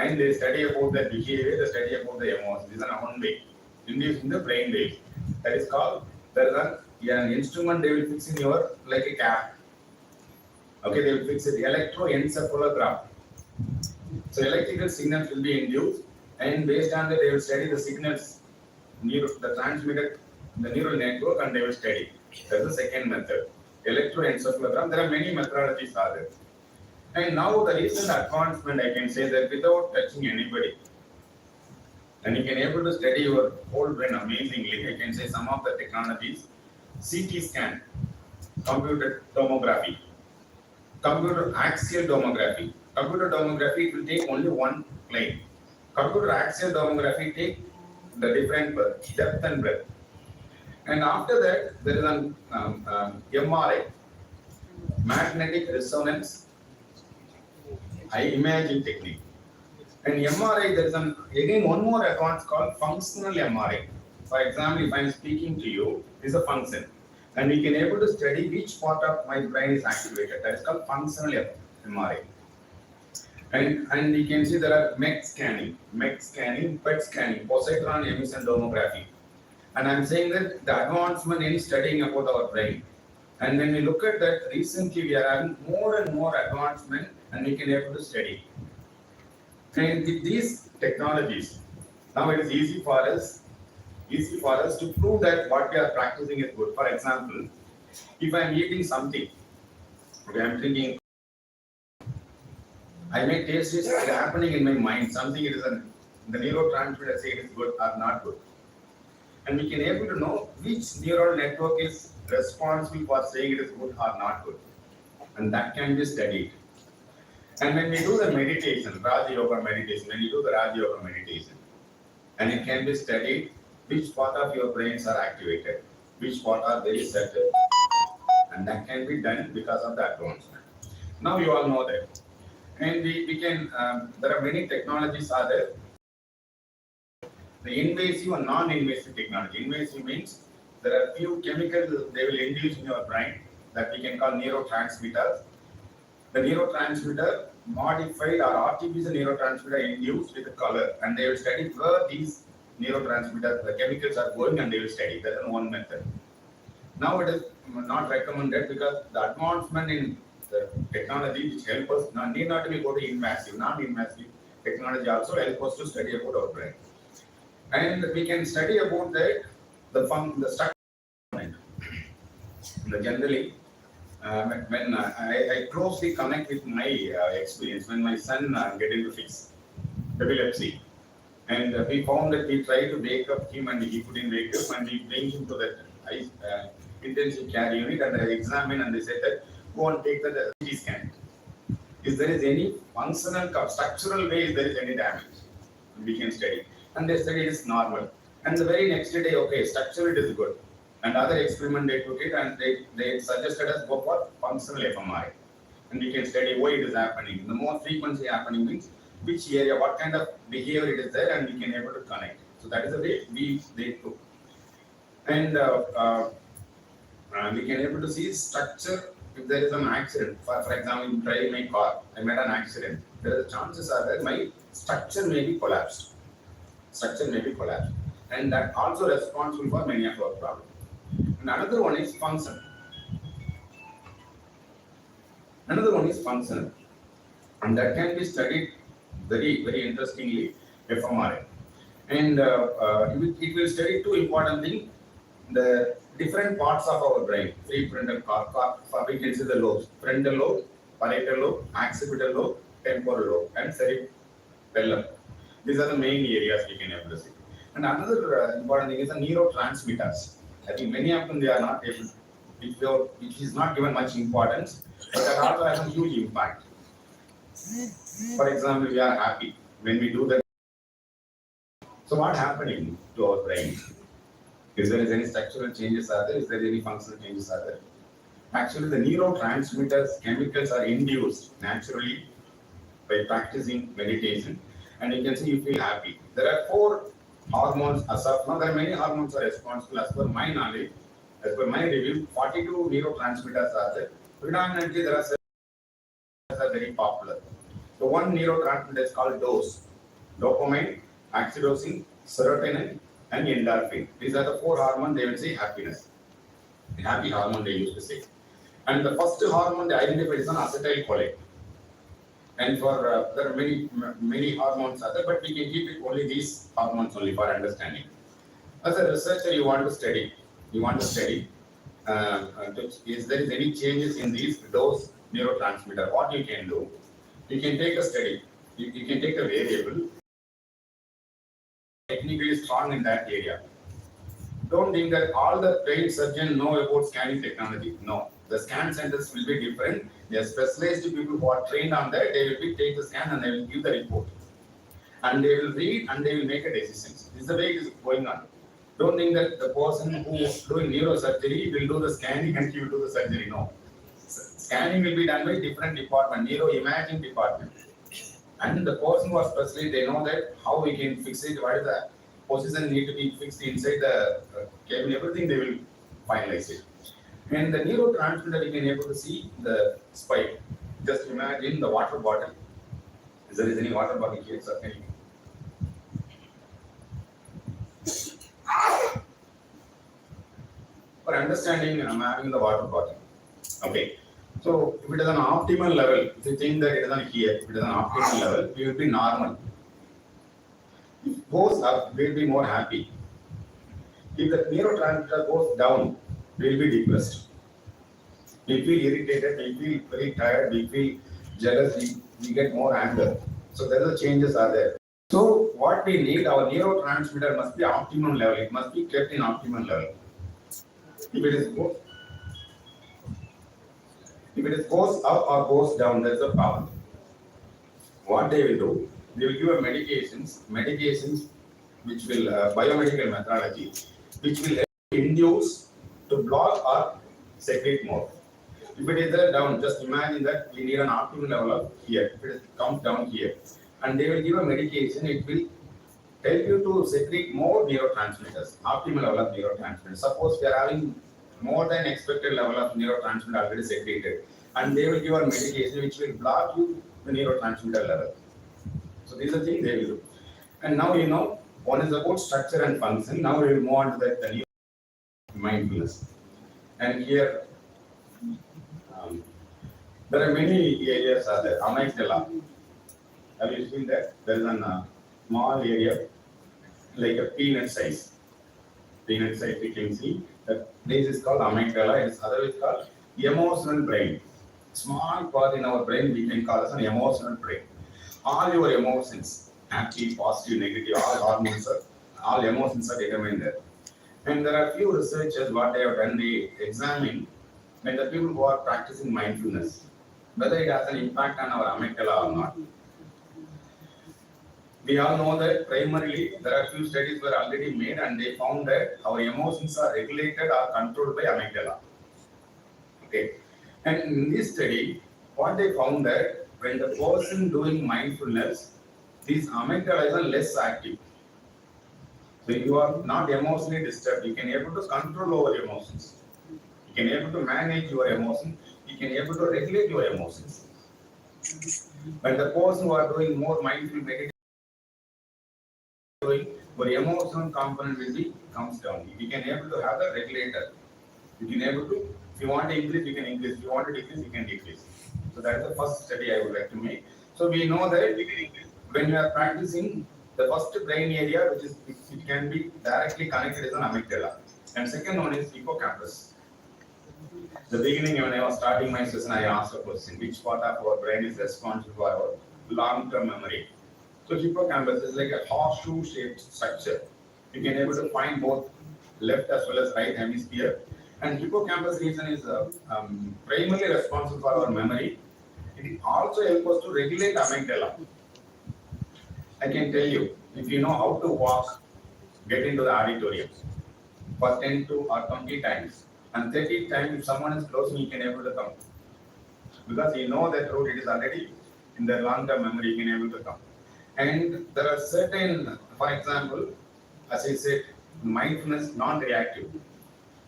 and they study about the behavior, they study about the emotions. This is one way, inducing the brain waves. That is called, there is an instrument they will fix in your, like a cap. Okay, they will fix it, electroencephalogram. So electrical signals will be induced, and based on that, they will study the signals, the transmitted, the neural network, and they will study. That's the second method, electroencephalogram. There are many methodologies are there. And now the recent advancement, I can say that without touching anybody, and you can able to study your whole brain amazingly. I can say some of the technologies, CT scan, computer tomography, computer axial tomography. Computer tomography, it will take only one plane. Computer axial tomography take the different depth and breadth. And after that, there is an MRI, magnetic resonance imaging technique. And MRI, there is again one more advance called functional MRI. For example, if I am speaking to you, is a function, and we can able to study which part of my brain is activated. That is called functional MRI. And we can see there are MEC scanning, PET scanning, positron emission tomography. And I'm saying that the advancement in studying about our brain. And when we look at that, recently we are having more and more advancement, and we can able to study. And with these technologies, now it is easy for us to prove that what we are practicing is good. For example, if I am eating something, okay, I am drinking, I may taste it happening in my mind. Something it is the neurotransmitter say it is good or not good, and we can able to know which neural network is responsible for saying it is good or not good, and that can be studied. And when we do the meditation, Raja Yoga meditation, when you do the Raja Yoga meditation, and it can be studied which part of your brains are activated, which part are very certain, and that can be done because of the advancement. Now you all know that. And we can, there are many technologies are there. The invasive and non-invasive technology. Invasive means there are few chemicals they will induce in your brain that we can call neurotransmitters. The neurotransmitter modified or artificial neurotransmitter induced with the color, and they will study where these neurotransmitters, the chemicals are going, and they will study. That is one method. Now it is not recommended because the advancement in the technology which help us need not to be go to invasive, non-invasive technology also help us to study about our brain. And we can study about the structure. Generally, when I closely connect with my experience, when my son get into fix epilepsy, and we found that we try to wake up him, and he couldn't wake up, and we bring him to that intensive care unit, and they examine, and they say that go and take the CT scan. If there is any functional, structural way, if there is any damage, we can study. And they study it is normal. And the very next day, okay, structure it is good. And other experiment they took it, and they suggested us go for functional fMRI. And we can study why it is happening. The more frequency happening means which area, what kind of behavior it is there, and we can able to connect. So that is the way they took. And we can able to see structure. If there is an accident, for example, you drive my car, I made an accident. There are chances are that my structure may be collapsed. And that also responsible for many of our problems. And another one is function. And that can be studied very, very interestingly, fMRI. And it will study two important things: the different parts of our brain, prefrontal cortex, we can see the lobes, frontal lobe, parietal lobe, occipital lobe, temporal lobe, and cerebellum. These are the main areas we can able to see. And another important thing is the neurotransmitters. I think many of them they are not able, which is not given much importance, but that also has a huge impact. For example, we are happy when we do that. So what happening to our brain? If there is any structural changes are there, is there any functional changes are there? Actually, the neurotransmitters, chemicals are induced naturally by practicing meditation, and you can see you feel happy. There are 4 hormones as of now. There are many hormones are responsible. As per my knowledge, as per my review, 42 neurotransmitters are there. Predominantly, there are 7 that are very popular. So one neurotransmitter is called dose. dopamine, oxytocin, serotonin, and endorphin. These are the four hormones they will say happiness. The happy hormone they used to say. And the first hormone they identified is an acetylcholine. And for there are many hormones other, but we can keep it only these hormones only for understanding. As a researcher, you want to study. You want to study if there is any changes in these dose neurotransmitter. What you can do, you can take a study. You can take a variable technically strong in that area. Don't think that all the trained surgeons know about scanning technology. No, the scan centers will be different. They are specialized people who are trained on that. They will be take the scan and they will give the report, and they will read and they will make a decision. This is the way it is going on. Don't think that the person who is doing neurosurgery will do the scanning and he will do the surgery. No, scanning will be done by different department, neuroimaging department. And the person who are specialist, they know that how we can fix it, what is the position need to be fixed inside the cable, everything they will finalize it. And the neurotransmitter, you can able to see the spike. Just imagine the water bottle. If there is any water bottle here, certainly. For understanding, I'm having the water bottle. Okay. So if it is an optimal level, if you think that it is on here, if it is an optimal level, it will be normal. If it goes up, we will be more happy. If the neurotransmitter goes down, we will be depressed. We feel irritated, we feel very tired, we feel jealous, we get more anger. So there are changes are there. So what we need, our neurotransmitter must be optimum level. It must be kept in optimum level. If it goes up or goes down, there's a problem. What they will do, they will give a medications which will biomedical methodology, which will help induce to block or secrete more. If it is there down, just imagine that we need an optimal level of here. If it comes down here, and they will give a medication, it will help you to secrete more neurotransmitters, optimal level of neurotransmitters. Suppose we are having more than expected level of neurotransmitter already secreted, and they will give a medication which will block you the neurotransmitter level. So these are the things they will do. And now you know, one is about structure and function. Now we will move on to the mindfulness. And here, there are many areas are there. Amygdala. Have you seen that? There is a small area, like a peanut size. Peanut size, you can see. That this is called amygdala. It is otherwise called emotional brain. Small part in our brain we can call as an emotional brain. All your emotions, happy, positive, negative, all emotions are determined there. And there are few researchers what they have done, they examine when the people who are practicing mindfulness, whether it has an impact on our amygdala or not. We all know that primarily there are few studies were already made and they found that our emotions are regulated or controlled by amygdala. Okay. And in this study, what they found that when the person doing mindfulness, these amygdala are less active. So you are not emotionally disturbed. You can able to control over emotions. You can able to manage your emotions. You can able to regulate your emotions. When the person who are doing more mindful meditation, your emotional component will be comes down. You can able to have a regulator. You can able to, if you want to increase, you can increase. If you want to decrease, you can decrease. So that is the first study I would like to make. So we know that when you are practicing, the first brain area, which is it can be directly connected, is an amygdala, and second one is hippocampus. The beginning when I was starting my session, I asked a question: which part of our brain is responsible for our long-term memory? So hippocampus is like a horseshoe-shaped structure. You can able to find both left as well as right hemisphere. And hippocampus region is primarily responsible for our memory. It also helps us to regulate amygdala. I can tell you, if you know how to walk, get into the auditorium for 10 to or 20 times, and 30 times if someone is close, you can able to come. Because you know that route, it is already in the long-term memory, you can able to come. And there are certain, for example, as I said, mindfulness, non-reactive.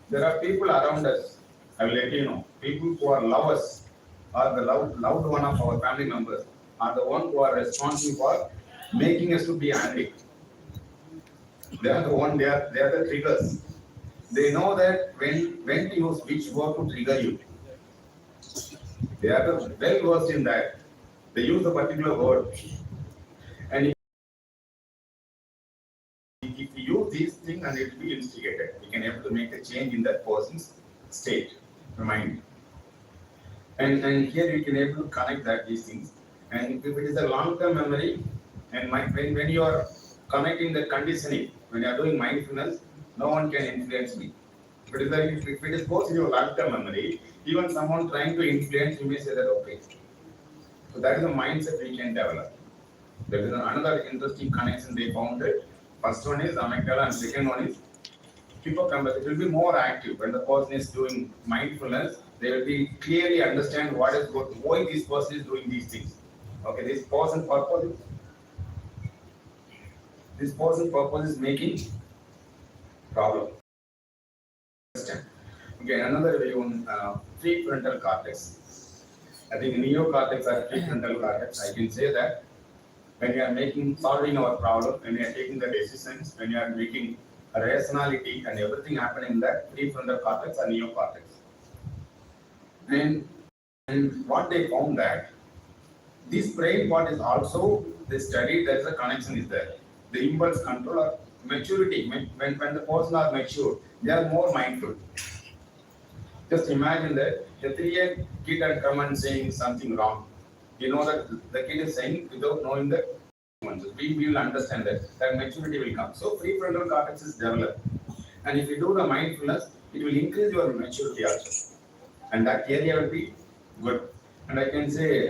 There are people around us, I will let you know, people who are lovers or the loved one of our family members are the one who are responsible for making us to be angry. They are the one. They are the triggers. They know that when to use which word to trigger you. They are the well versed in that. They use a particular word, and if you use these things, and it will be instigated, we can able to make a change in that person's state, mind. And here we can able to connect that these things. And if it is a long-term memory, and when you are connecting the conditioning, when you are doing mindfulness, no one can influence me. But if it is goes in your long-term memory, even someone trying to influence, you may say that okay. So that is a mindset we can develop. There is another interesting connection they found it. First one is amygdala, and second one is hippocampus. It will be more active when the person is doing mindfulness. They will be clearly understand what is good, why this person is doing these things. Okay, this person purpose is making problem. Okay, another way on prefrontal cortex. I think neocortex or prefrontal cortex. I can say that when you are solving our problem, when you are taking the decisions, when you are making a rationality and everything happening in that prefrontal cortex or neocortex. And what they found that this brain part is also they studied there's a connection is there. The impulse control or maturity, when the person are mature, they are more mindful. Just imagine that the 3-year kid had come and saying something wrong. You know that the kid is saying without knowing that we will understand that maturity will come. So prefrontal cortex is developed. And if you do the mindfulness, it will increase your maturity also. And that area will be good. And I can say,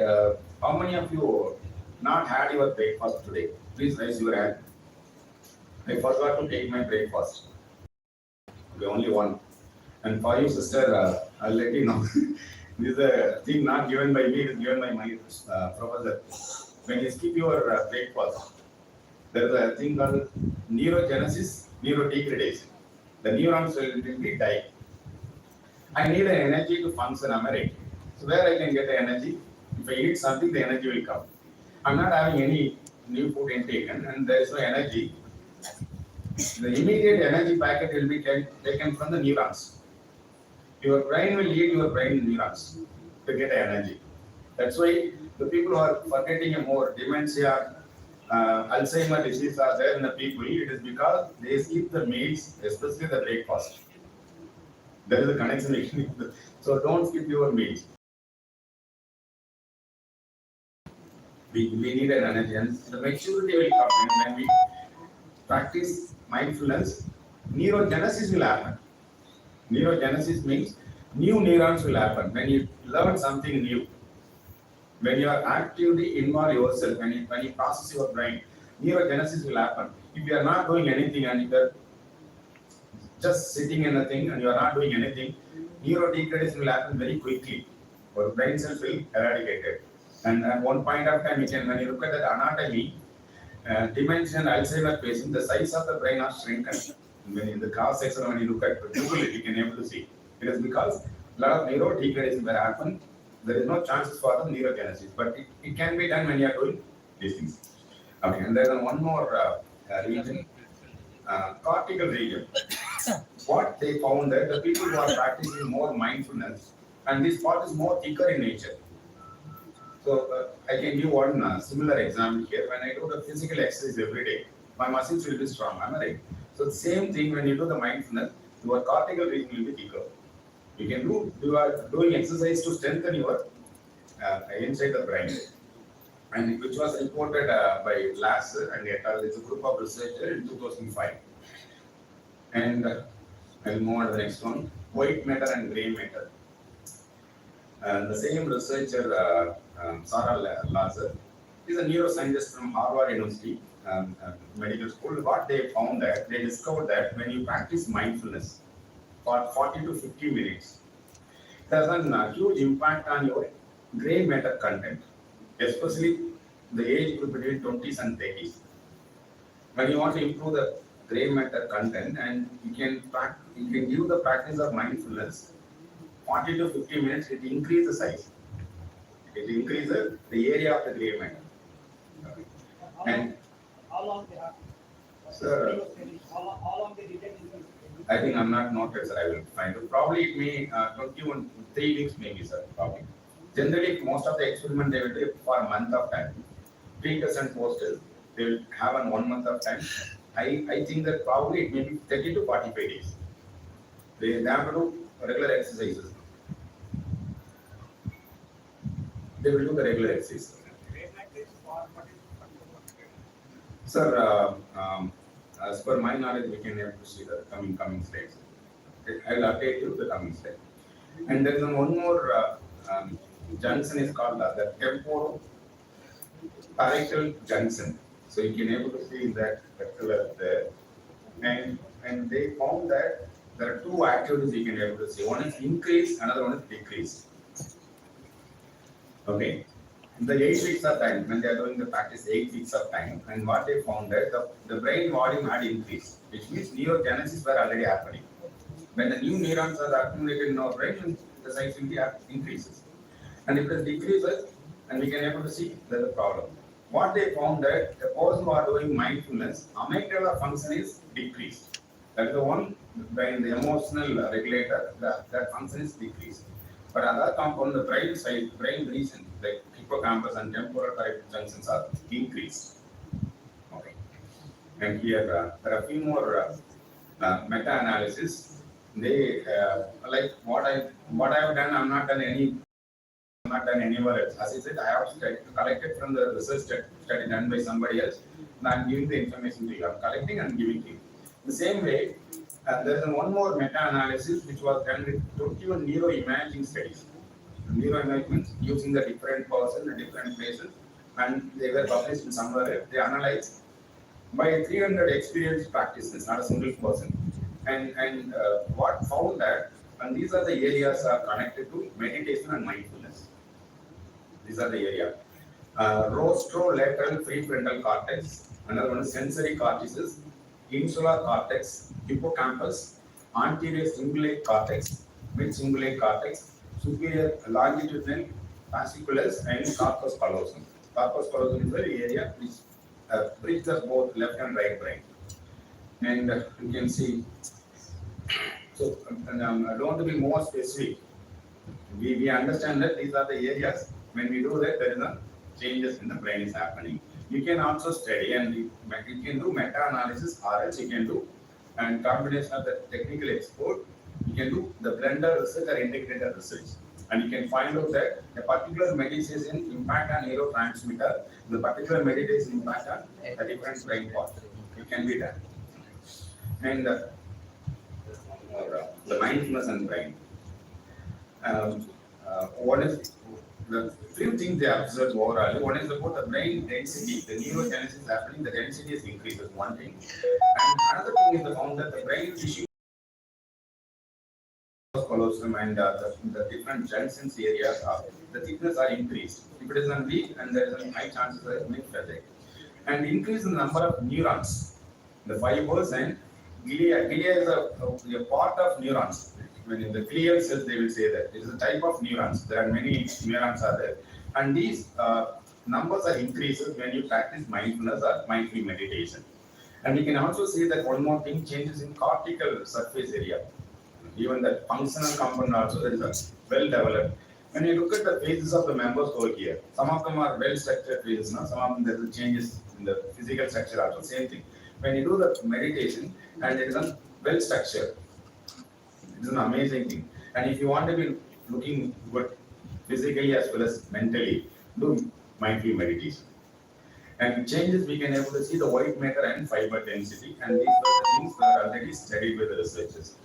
how many of you not had your breakfast today? Please raise your hand. I forgot to take my breakfast. Okay, only one. And for you, sister, I'll let you know. This is a thing not given by me, it is given by my professor. When you skip your breakfast, there is a thing called neurogenesis, neurodegradation. The neurons will be dying. I need an energy to function, am I right? So where I can get the energy? If I eat something, the energy will come. I'm not having any new food intake and there is no energy. The immediate energy packet will be taken from the neurons. Your brain will lead your brain neurons to get energy. That's why the people who are forgetting more dementia, Alzheimer disease are there in the people. It is because they skip the meals, especially the breakfast. There is a connection. So don't skip your meals. We need an energy, and the maturity will come when we practice mindfulness. Neurogenesis will happen. Neurogenesis means new neurons will happen when you learn something new. When you are actively involve yourself, when you process your brain, neurogenesis will happen. If you are not doing anything and if you are just sitting in a thing and you are not doing anything, neurodegradation will happen very quickly. Your brain cells will eradicate. And at one point of time, when you look at that anatomy, dementia and Alzheimer patient, the size of the brain are shrunken. When in the cross section, when you look at Google it, you can able to see. It is because a lot of neurodegradation will happen. There is no chances for the neurogenesis, but it can be done when you are doing these things. Okay, and there is one more region, cortical region. What they found that the people who are practicing more mindfulness, and this part is more thicker in nature. So I can give one similar example here. When I do the physical exercise every day, my muscles will be strong. Am I right? So the same thing when you do the mindfulness, your cortical region will be thicker. You are doing exercise to strengthen your inside the brain, and which was reported by Lass and et al. It's a group of researchers in 2005. And I'll move on to the next one: white matter and gray matter. The same researcher, Sarah Lazar, is a neuroscientist from Harvard University Medical School. What they found that they discovered that when you practice mindfulness for 40 to 50 minutes, it has a huge impact on your gray matter content, especially the age group between 20s and 30s. When you want to improve the gray matter content, and you can give the practice of mindfulness 40 to 50 minutes, it increases the size. It increases the area of the gray matter. And long they have? Sir, How long they retain in I think I'm not noted, sir. I will find it. Probably it may 21, 3 weeks maybe, sir. Probably. Generally, most of the experiment they will do for a month of time. Pre-test and post-test, they will have on 1 month of time. I think that probably it may be 30 to 45 days. They have to do regular exercises. They will do the regular exercises. Sir, as per my knowledge, we can able to see the coming slides. I will update you the coming slide. And there is one more junction is called the temporoparietal junction. So you can able to see that particular there. And they found that there are two activities you can able to see. One is increase, another one is decrease. Okay. The 8 weeks of time, when they are doing the practice 8 weeks of time, and what they found that the brain volume had increased, which means neurogenesis were already happening. When the new neurons are accumulated in our brain, the size will be increases. And if it decreases, and we can able to see there's a problem. What they found that the person who are doing mindfulness, amygdala function is decreased. That is the one when the emotional regulator, that function is decreased. But other component, the brain side, brain region, like hippocampus and temporal parietal junctions are increased. Okay. And here there are a few more meta-analysis. They like what I have done. I'm not done anywhere else. As I said, I have collected from the research study done by somebody else, and I'm giving the information to you. I'm collecting and giving to you. The same way, there is one more meta-analysis which was done with 21 neuroimaging studies. Neuroimaging using the different person in different places, and they were published in somewhere else. They analyzed by 300 experienced practitioners, not a single person. And what found that, and these are the areas are connected to meditation and mindfulness. These are the area. Rostrolateral prefrontal cortex, another one is sensory cortices, insular cortex, hippocampus, anterior cingulate cortex, mid cingulate cortex, superior longitudinal fasciculus, and corpus callosum. Corpus callosum is the area which bridges both left and right brain. And you can see, so I don't want to be more specific. We understand that these are the areas. When we do that, there is a changes in the brain is happening. You can also study and you can do meta-analysis, or else you can do and combination of the technical expert. You can do the blended research or integrated research, and you can find out that a particular meditation impact on neurotransmitter, the particular meditation impact on a different brain part. It can be done. And the mindfulness and brain. One is the few things they observed overall. One is about the brain density. The neurogenesis is happening, the density is increases. One thing, and another thing is the found that the brain tissue callosum and the different junctions areas are the thickness are increased. If it is on weak, and there is a high chances of it being fragile. And increase in the number of neurons, the fibers and glia. Glia is a part of neurons. When in the glial cells, they will say that it is a type of neurons. There are many neurons are there, and these numbers are increases when you practice mindfulness or mindful meditation. And you can also see that one more thing, changes in cortical surface area. Even the functional component also there is a well developed. When you look at the phases of the members over here, some of them are well structured phases, no? Some of them there is changes in the physical structure also. Same thing. When you do the meditation and it is a well structured, it is an amazing thing. And if you want to be looking good physically as well as mentally, do mindful meditation. And changes we can able to see the white matter and fiber density, and these were the things that are already studied by the researchers.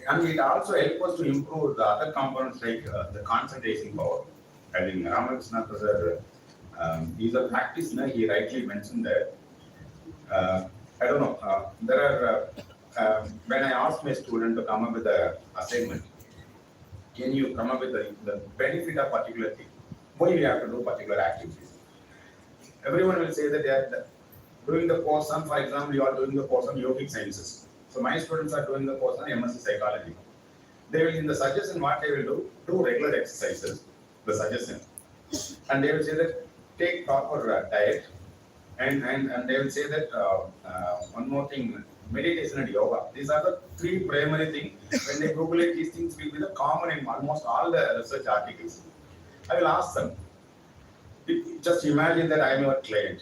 And it also helps us to improve the other components like the concentration power. I think Ramakrishna Prasad, he's a practitioner, he rightly mentioned that. I don't know, there are, when I asked my student to come up with an assignment, can you come up with the benefit of particular thing? Why we have to do particular activities? Everyone will say that they are doing the course on, for example, you are doing the course on yogic sciences. So my students are doing the course on MSc psychology. They will, in the suggestion, what they will do regular exercises, the suggestion. And they will say that take proper diet And they will say that one more thing, meditation and yoga. These are the three primary things. When they Google it, these things will be the common in almost all the research articles. I will ask them. Just imagine that I am your client.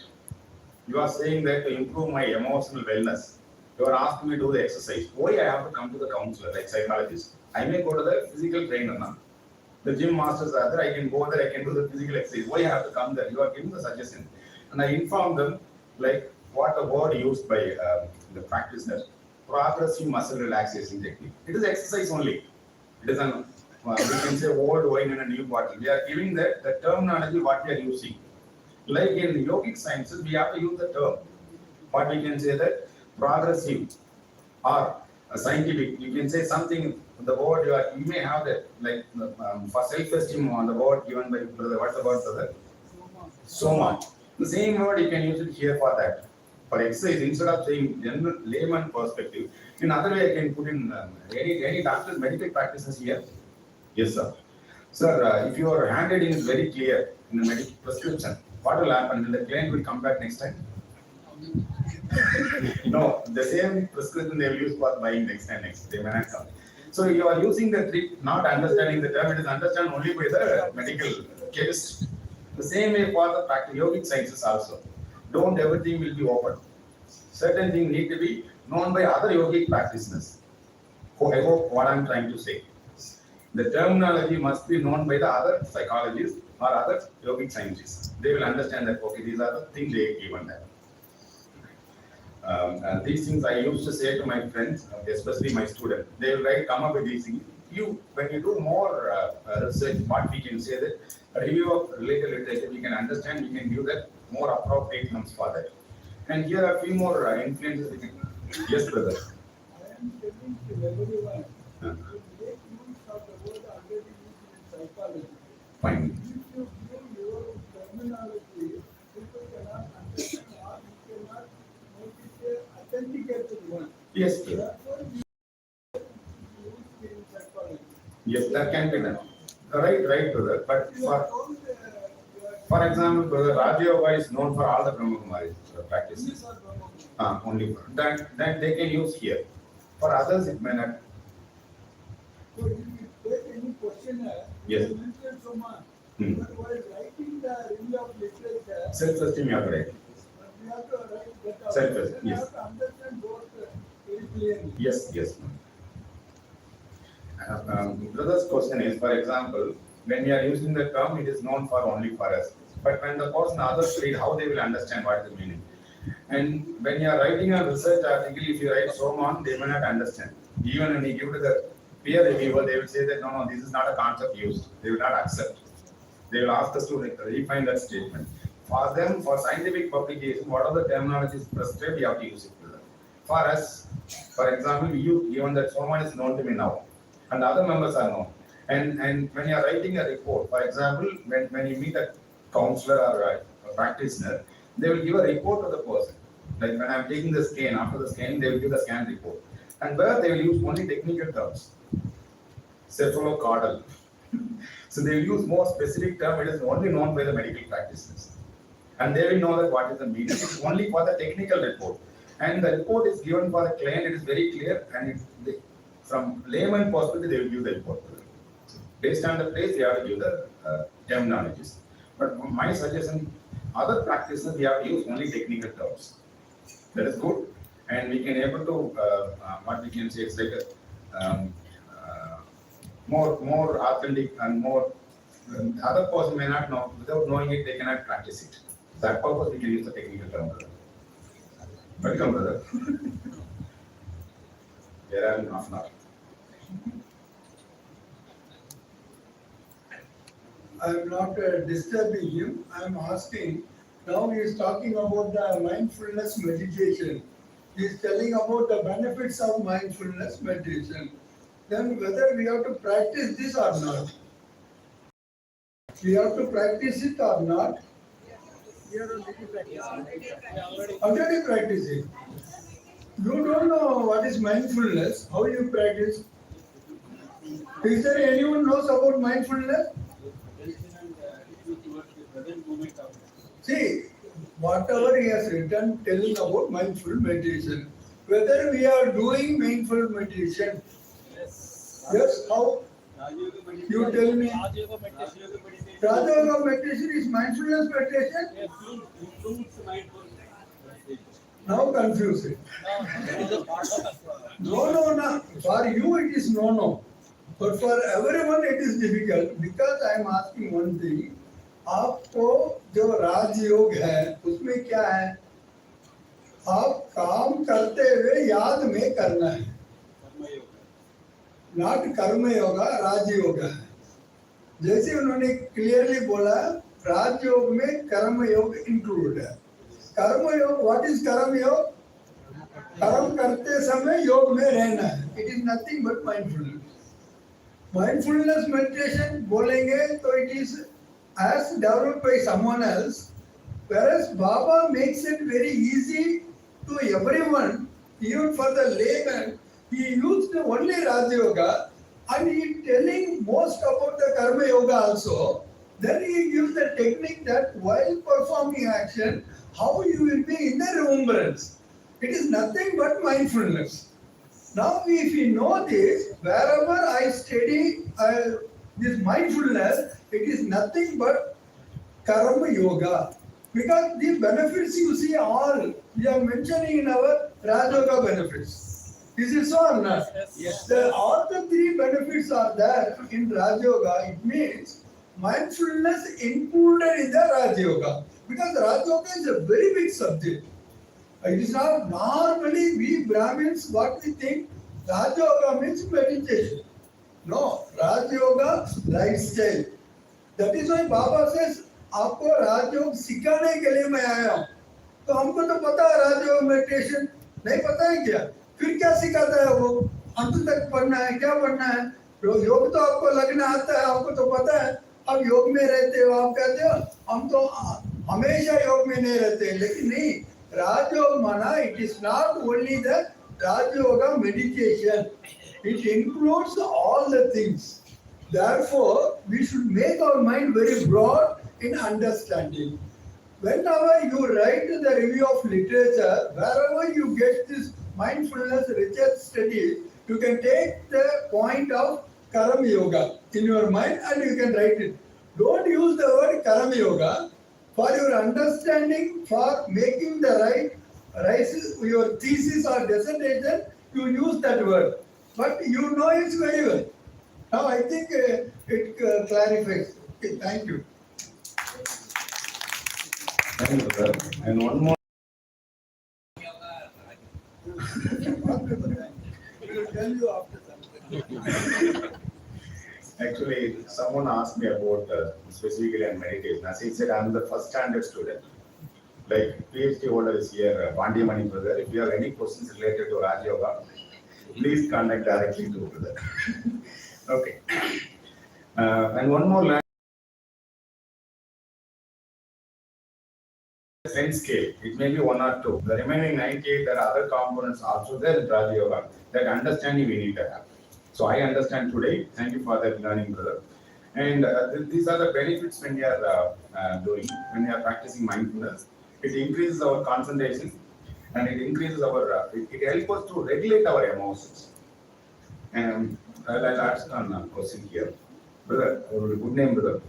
You are saying that to improve my emotional wellness, you are asking me to do the exercise. Why I have to come to the counselor, like psychologist? I may go to the physical trainer now. The gym masters are there, I can go there, I can do the physical exercise. Why I have to come there? You are giving the suggestion. And I inform them, like what the word used by the practitioner, progressive muscle relaxation technique. It is exercise only. It is an, we can say old wine in a new bottle. We are giving the terminology what we are using. Like in yogic sciences, we have to use the term. What we can say that progressive or scientific, you can say something, the word you may have that, like for self-esteem on the word given by brother, what's the word brother? Soma. The same word you can use it here for that. For exercise, instead of saying general layman perspective, in other way I can put in any doctor's medical practices here. Yes, sir. Sir, if your handwriting is very clear in the medical prescription, what will happen? Will the client will come back next time? No, the same prescription they will use for buying next time. They may not come. So you are using the trick, not understanding the term. It is understood only by the medical chemist. The same way for the practical yogic sciences also. Don't everything will be open. Certain things need to be known by other yogic practitioners. I hope what I am trying to say. The terminology must be known by the other psychologists or other yogic scientists. They will understand that, okay, these are the things they given them. And these things I used to say to my friends, especially my students. They will come up with these things. When you do more research, what we can say that a review of related literature, we can understand, we can give that more appropriate terms for that. And here are a few more influences. Yes, brother. I am telling to everyone, to make use of the word already used in psychology. Fine. If you give your terminology, people cannot understand or you cannot make it authenticated one. Yes, sir. Therefore, you use in psychology. Yes, that can be done. Right, brother. But for example, brother, Raja Yoga is known for all the Brahma Kumaris practices. Only for that they can use here. For others, it may not. So if you take any questionnaire, Yes. you mention so much. But while writing the review of literature, Self-esteem, you are right. we have to write that out. Self-esteem, We yes. have to understand both very clearly. Yes. Brother's question is, for example, when we are using the term, it is known for only for us. But when the person others read, how they will understand what is the meaning. And when you are writing a research article, if you write so on, they may not understand. Even when you give to the peer reviewer, they will say that no, this is not a concept used. They will not accept. They will ask us to refine that statement. For them, for scientific publication, what are the terminologies prescribed, you have to use it. For us, for example, given that someone is known to me now, and the other members are known. And when you are writing a report, for example, when you meet a counselor or a practitioner, they will give a report to the person. Like when I am taking the scan, after the scan, they will give the scan report. And where they will use only technical terms. Cephalocaudal. So they will use more specific term, it is only known by the medical practitioners. And they will know that what is the meaning. It is only for the technical report. And the report is given for the client, it is very clear, and from layman perspective, they will give the report. Based on the place, they have to give the terminologies. But my suggestion, other practices, we have to use only technical terms. That is good. And we can able to, what we can say, it's like more authentic and more, the other person may not know, without knowing it, they cannot practice it. That purpose, we can use the technical term, brother. Welcome, brother. There are half an hour. I am not disturbing you. I am asking. Now he is talking about the mindfulness meditation. He is telling about the benefits of mindfulness meditation. Then whether we have to practice this or not. We have to practice it or not. Already practicing. You don't know what is mindfulness. How you practice? Is there anyone knows about mindfulness? See, whatever he has written telling about mindful meditation. Whether we are doing mindful meditation, yes, how? You tell me. Raja Yoga meditation is mindfulness meditation? Now confuse it. No. For you it is no. But for everyone it is difficult because I am asking one thing. आपको जो राजयोग है उसमें क्या है? आप काम करते हुए याद में करना है. नॉट कर्म योगा, राजयोग है. जैसे उन्होंने क्लियरली बोला राजयोग में कर्म योग इंक्लूड है. कर्म योग, व्हाट इज कर्म योग? कर्म करते समय योग में रहना है. It is nothing but mindfulness. Mindfulness meditation बोलेंगे तो it is as developed by someone else, whereas Baba makes it very easy to everyone, even for the layman. He used only Raja Yoga and he telling most about the Karma Yoga also. Then he gives the technique that while performing action, how you will be in the remembrance. It is nothing but mindfulness. Now, if you know this, wherever I study this mindfulness, it is nothing but karma yoga. Because the benefits you see all, we are mentioning in our Raja Yoga benefits. Is it so or not? Yes. All the three benefits are there in Raja Yoga. It means mindfulness included in the Raja Yoga. Because Raja Yoga is a very big subject. It is not normally we Brahmins what we think Raja Yoga means meditation. No, Raja Yoga lifestyle. That is why Baba says आपको राजयोग सिखाने के लिए मैं आया हूँ. तो हमको तो पता है राजयोग मेडिटेशन, नहीं पता है क्या? फिर क्या सिखाता है वो? अंत तक पढ़ना है, क्या पढ़ना है? योग तो आपको लगना आता है, आपको तो पता है. अब योग में रहते हो, आप कहते हो हम तो हमेशा योग में नहीं रहते. लेकिन नहीं, राजयोग माना it is not only the Rajyoga meditation. It includes all the things. Therefore, we should make our mind very broad in understanding. Whenever you write the review of literature, wherever you get this mindfulness research studies, you can take the point of Karma Yoga in your mind and you can write it. Don't use the word Karma Yoga. For your understanding, for making the your thesis or dissertation, you use that word. But you know it very well. Now I think it clarifies. Okay, thank you. Thank you, sir. And one more. We will tell you after that. Actually, someone asked me about specifically on meditation. As he said, I'm the first standard student. Like PhD holder is here, Manipur. If you have any questions related to Raja Yoga, please contact directly to brother. Okay. And one more line. Strength scale. It may be 1 or 2. The remaining 98, there are other components also there in Raja Yoga. That understanding we need to have. So I understand today. Thank you for that learning, brother. And these are the benefits when you are doing, when you are practicing mindfulness. It increases our concentration and it increases our, it helps us to regulate our emotions. And I'll ask a question here. Brother, good name, brother.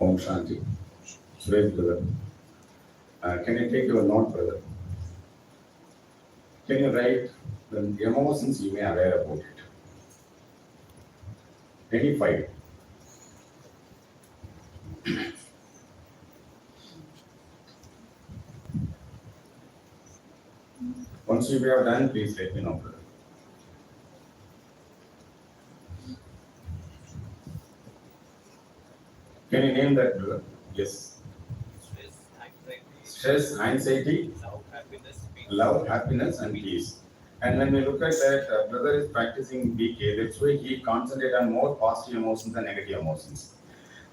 Om Shanti. Suresh brother. Can you take your note, brother? Can you write the emotions you may aware about it? Any five. Once you have done, please let me know, brother. Can you name that, brother? Yes. Stress, anxiety, love, happiness, and peace. And when we look at that, brother is practicing BK. That's why he concentrate on more positive emotions than negative emotions.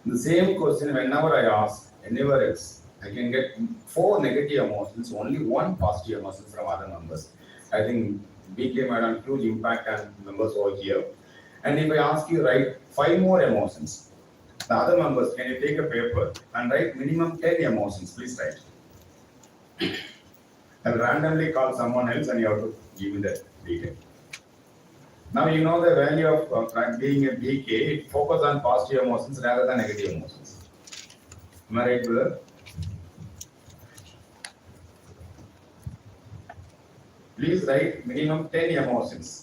The same question, whenever I ask anywhere else, I can get four negative emotions, only one positive emotion from other members. I think BK might have huge impact on members over here. And if I ask you write five more emotions, the other members, can you take a paper and write minimum 10 emotions? Please write. I'll randomly call someone else and you have to give me that detail. Now you know the value of being a BK, it focus on positive emotions rather than negative emotions. Am I right, brother? Please write minimum 10 emotions.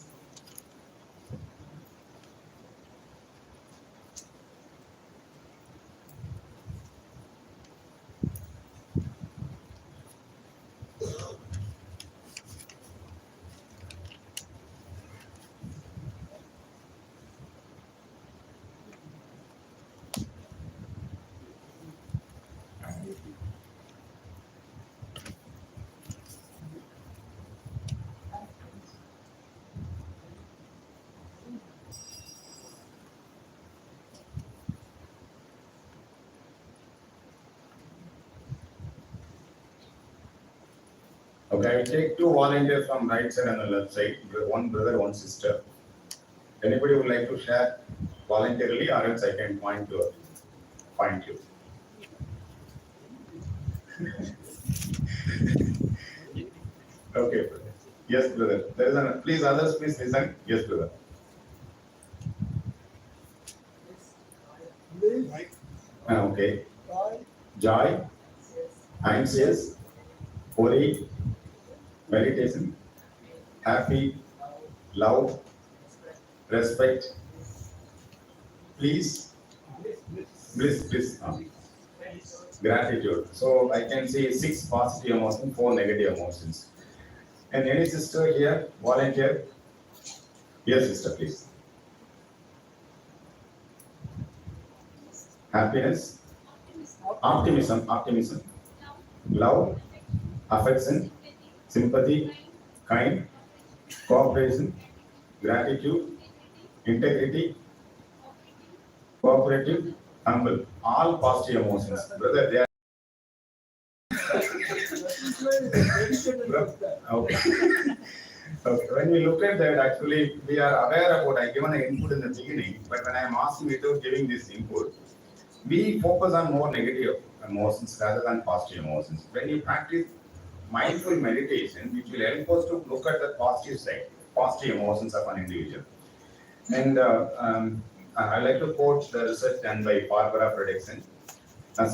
Okay, I will take two volunteers from right side and the left side, one brother, one sister. Anybody would like to share voluntarily or else I can point you. Okay, brother. Yes, brother. There is an, please others, please listen. Yes, brother. Okay. Joy, anxious, worry, meditation, happy, love, respect, please, bliss, gratitude. So I can see six positive emotions, four negative emotions. And any sister here, volunteer? Yes, sister, please. Happiness, optimism, love, affection, sympathy, kind, cooperation, gratitude, integrity, cooperative, humble. All positive emotions. Brother, they are. Okay. Okay. When we look at that, actually, we are aware about. I given an input in the beginning, but when I am asking without giving this input, we focus on more negative emotions rather than positive emotions. When you practice mindful meditation, which will help us to look at the positive side, positive emotions of an individual. And I like to quote the research done by Barbara Fredrickson.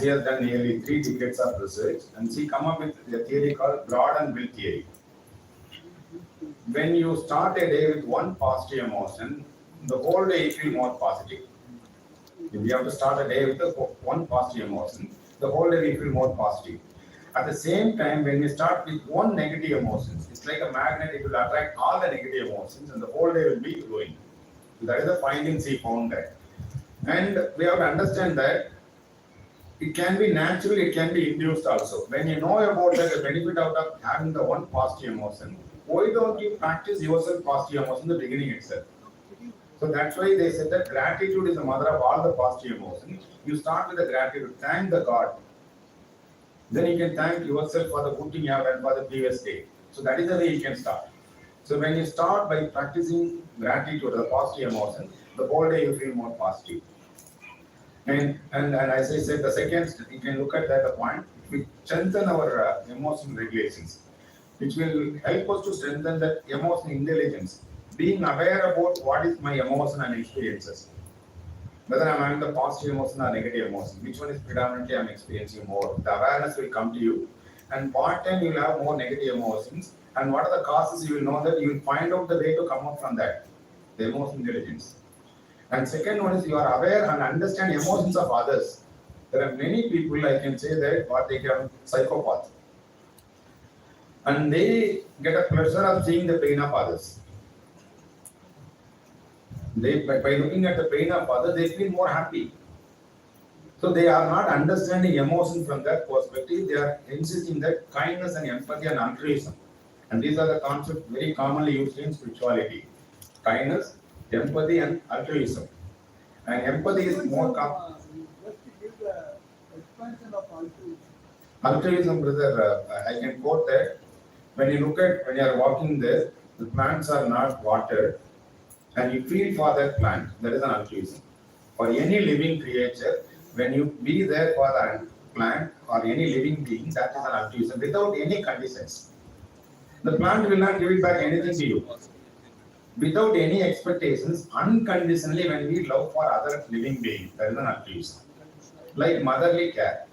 She has done nearly 3 decades of research, and she come up with a theory called broad and will theory. When you start a day with one positive emotion, the whole day you feel more positive. If you have to start a day with one positive emotion, the whole day you feel more positive. At the same time, when we start with one negative emotion, it's like a magnet, it will attract all the negative emotions and the whole day will be going. That is the findings he found there. And we have to understand that it can be natural, it can be induced also. When you know about the benefit out of having the one positive emotion, why don't you practice yourself positive emotion in the beginning itself? So that's why they said that gratitude is the mother of all the positive emotions. You start with the gratitude, thank the God. Then you can thank yourself for the good thing you have done for the previous day. So that is the way you can start. So when you start by practicing gratitude, the positive emotion, the whole day you feel more positive. And as I said, the second, you can look at that the point, we strengthen our emotional regulations, which will help us to strengthen that emotional intelligence, being aware about what is my emotion and experiences. whether I'm having the positive emotion or negative emotion, which one is predominantly I'm experiencing more. The awareness will come to you, and part time you will have more negative emotions. And what are the causes? You will know that you will find out the way to come out from that, the emotional intelligence. And second one is you are aware and understand emotions of others. There are many people I can say that what they can psychopaths, and they get a pleasure of seeing the pain of others. They by looking at the pain of others, they feel more happy. So they are not understanding emotion from that perspective. They are insisting that kindness and empathy and altruism. And these are the concepts very commonly used in spirituality. Kindness, empathy, and altruism. And empathy is more Just to give the expansion of altruism. altruism, brother. I can quote that. When you look at when you are walking there, the plants are not watered, and you feel for that plant. That is an altruism. For any living creature, when you be there for a plant or any living being, that is an altruism without any conditions. The plant will not give it back anything to you. Without any expectations, unconditionally, when we love for other living beings, that is an altruism. Like motherly care,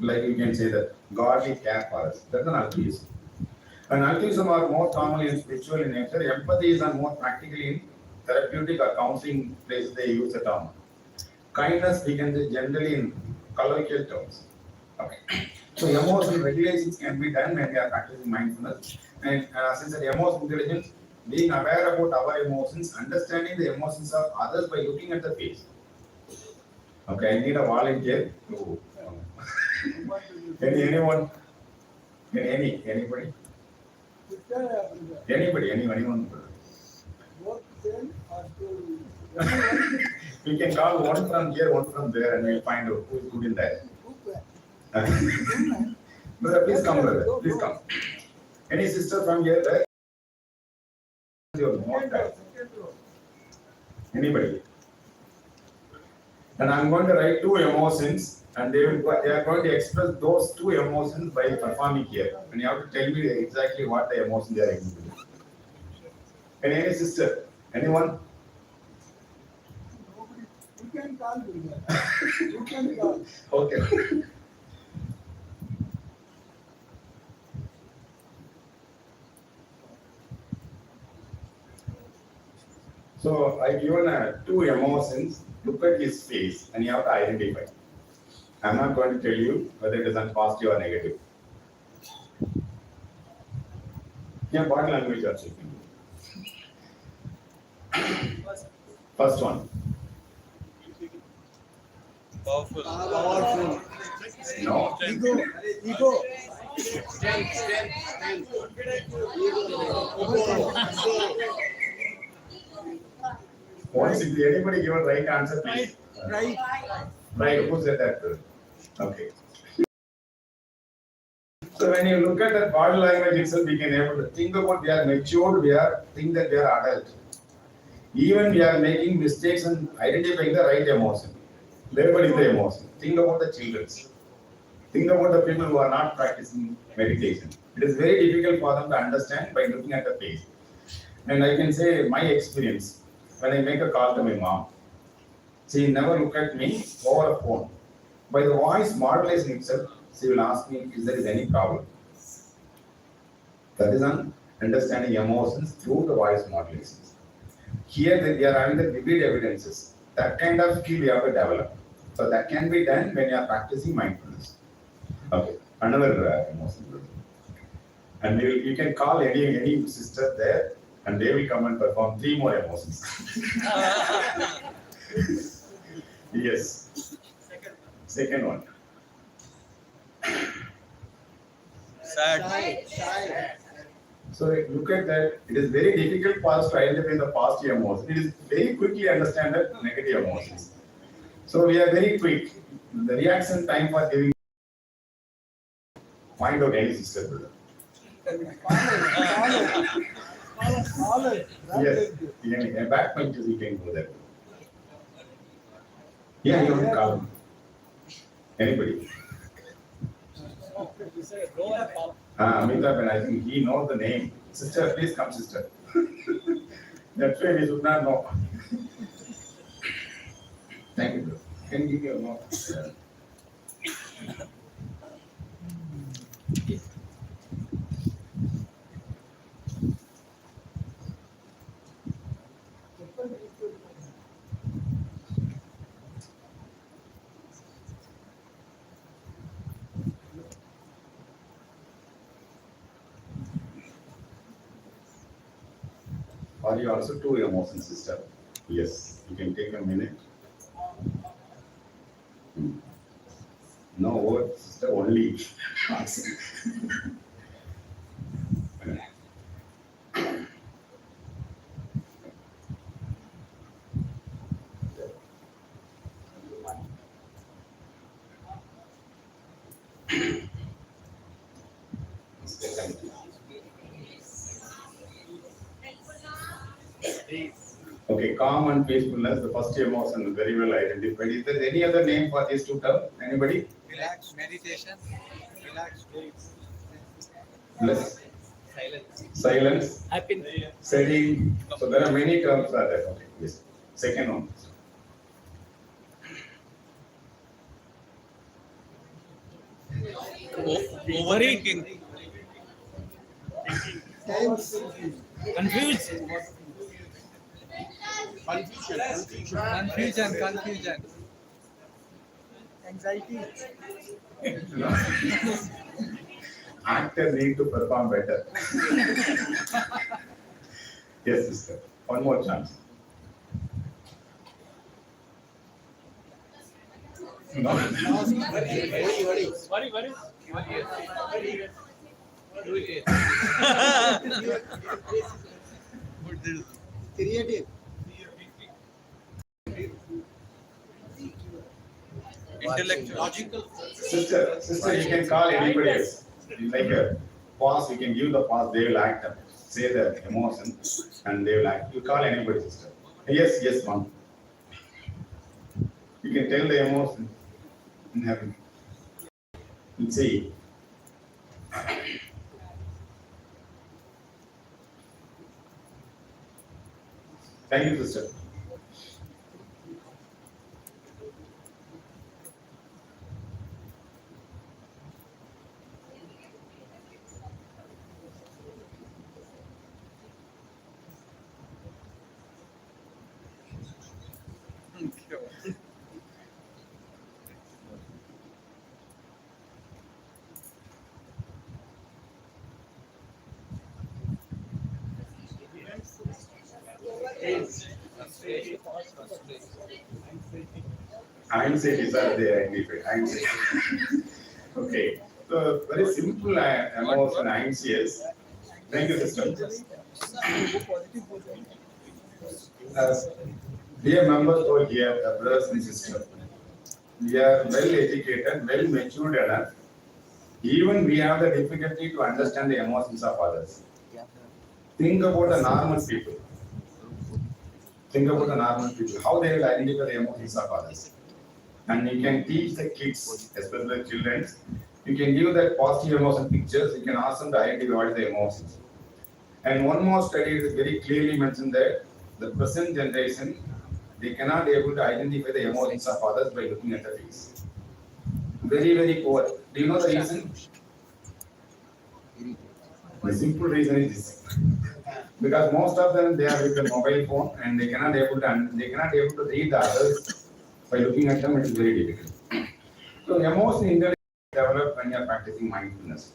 like you can say that godly care for us, that's an altruism. And altruism are more commonly in spiritual in nature. Empathy is more practically in therapeutic or counseling places they use the term. Kindness we can say generally in colloquial terms. Okay. So emotional regulations can be done when we are practicing mindfulness. And as I said, emotional intelligence, being aware about our emotions, understanding the emotions of others by looking at the face. Okay, I need a volunteer to anyone, anybody, anyone. Both same or two. We can call one from here, one from there, and we'll find out who is good in that. Brother, please come, brother. Please come. Any sister from here? There? Your more time. Anybody? And I'm going to write two emotions, and they are going to express those two emotions by performing here. And you have to tell me exactly what the emotion they are exhibiting. Any sister? Anyone? You can call me. You can call. Okay. So I given two emotions. Look at his face, and you have to identify. I'm not going to tell you whether it is positive or negative. Yeah, body language are checking. First one. Powerful. No. Ego. Once if anybody give a right answer, please. Right. Right. Who said that? Okay. So when you look at that body language itself, we can able to think about we are matured, we are think that we are adult. Even we are making mistakes and identifying the right emotion. Labeling the emotion. Think about the children. Think about the people who are not practicing meditation. It is very difficult for them to understand by looking at the face. And I can say my experience when I make a call to my mom. She never look at me over a phone. By the voice modulation itself, she will ask me if there is any problem. That is an understanding emotions through the voice modulations. Here they are having the vivid evidences. That kind of skill we have to develop. So that can be done when you are practicing mindfulness. Okay, another emotion. And you can call any sister there, and they will come and perform 3 more emotions. Yes. Second one. Sad. So look at that. It is very difficult for us to identify the positive emotion. It is very quickly understand the negative emotions. So we are very quick. The reaction time for giving. Find out any sister, brother. Yes. Yeah, back punches you can go there. Yeah, you want to call. Anybody? Amitabh, and I think he knows the name. Sister, please come, sister. That's why we should not know. Can give you a more. Are you also two emotion system? Yes, you can take a minute. No word sister, only. Okay, calm and peacefulness, the first emotion very well identified. Is there any other name for these two terms? Anybody? Relax, meditation, relax, Bliss, silence. silence, Happiness. setting. So there are many terms are there. Okay, yes. Second one. Overthinking, Confused. confusion. Anxiety. Actor need to perform better. Yes, sister. One more chance. No. Worry. Creative. Intellectual. Logical. Sister, you can call anybody else. Like a pause, you can give the pause, they will act, say the emotion, and they will act. You call anybody, sister. Yes, mom. You can tell the emotion and have it. Let's see. Thank you, sister. Anxieties are there identified. Anxiety. Okay. So very simple emotion, anxious. Thank you, sister. Dear members over here, brothers and sisters, we are well educated, well matured enough. Even we have the difficulty to understand the emotions of others. Think about the normal people. Think about the normal people, how they will identify the emotions of others. And you can teach the kids, especially the children, you can give that positive emotion pictures, you can ask them to identify what is the emotions. And one more study is very clearly mentioned that the present generation, they cannot be able to identify the emotions of others by looking at the face. Very poor. Do you know the reason? The simple reason is this. Because most of them they are with the mobile phone and they cannot able to read the others by looking at them. It is very difficult. So emotional intelligence develop when you are practicing mindfulness.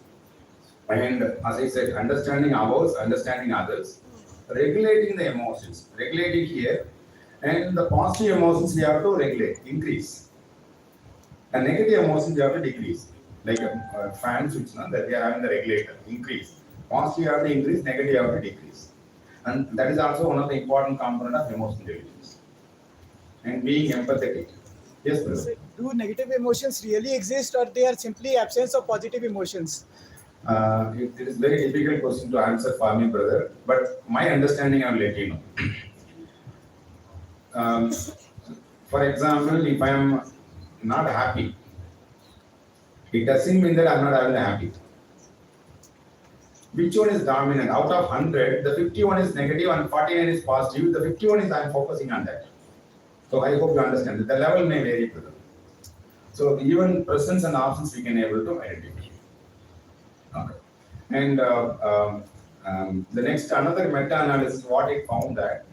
And as I said, understanding ours, understanding others, regulating the emotions, regulating here, and the positive emotions we have to regulate, increase. And negative emotions we have to decrease. Like a fan switch, no? That we are having the regulator, increase. Positive you have to increase, negative you have to decrease. And that is also one of the important component of emotional intelligence. And being empathetic. Yes, brother. Do negative emotions really exist, or they are simply absence of positive emotions? It is very difficult question to answer for me, brother. But my understanding, I will let you know. For example, if I am not happy, it doesn't mean that I am not having a happy. Which one is dominant? Out of 100, the 51 is negative and 49 is positive. The 51 is I am focusing on that. So I hope you understand that the level may vary to them. So even presence and absence we can able to identify. Okay. And the next another meta-analysis, what it found that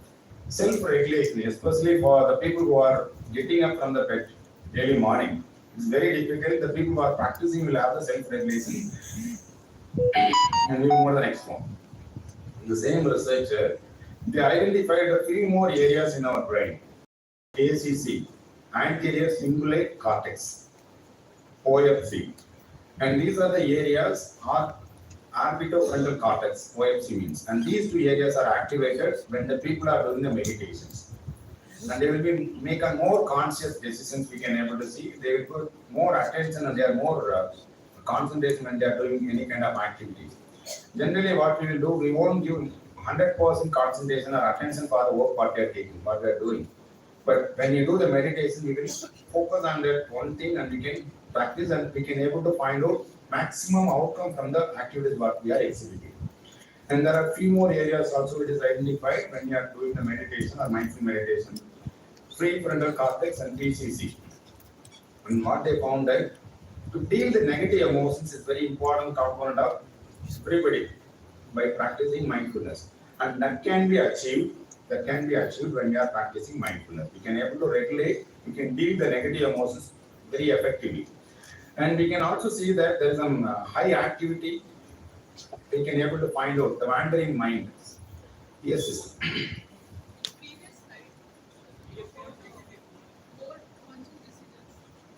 self-regulation, especially for the people who are getting up from the bed daily morning, it's very difficult. The people who are practicing will have the self-regulation. And we move to the next one. The same researcher, they identified the three more areas in our brain: ACC, anterior cingulate cortex, OFC, and these are the areas are orbitofrontal cortex, OFC means, and these two areas are activated when the people are doing the meditations, and they will be make a more conscious decisions. We can able to see they will put more attention and they are more concentration when they are doing any kind of activities. Generally, what we will do, we won't give 100% concentration or attention for the work what we are taking, what we are doing. But when you do the meditation, we will focus on that one thing and we can practice and we can able to find out maximum outcome from the activities what we are executing. And there are few more areas also it is identified when you are doing the meditation or mindful meditation. Prefrontal cortex and PCC. And what they found that to deal with negative emotions is very important component of everybody by practicing mindfulness, and that can be achieved. That can be achieved when we are practicing mindfulness. We can able to regulate. We can deal the negative emotions very effectively, and we can also see that there is some high activity. We can able to find out the wandering mind. Yes, sister. Previous slide, you showed more conscious decisions.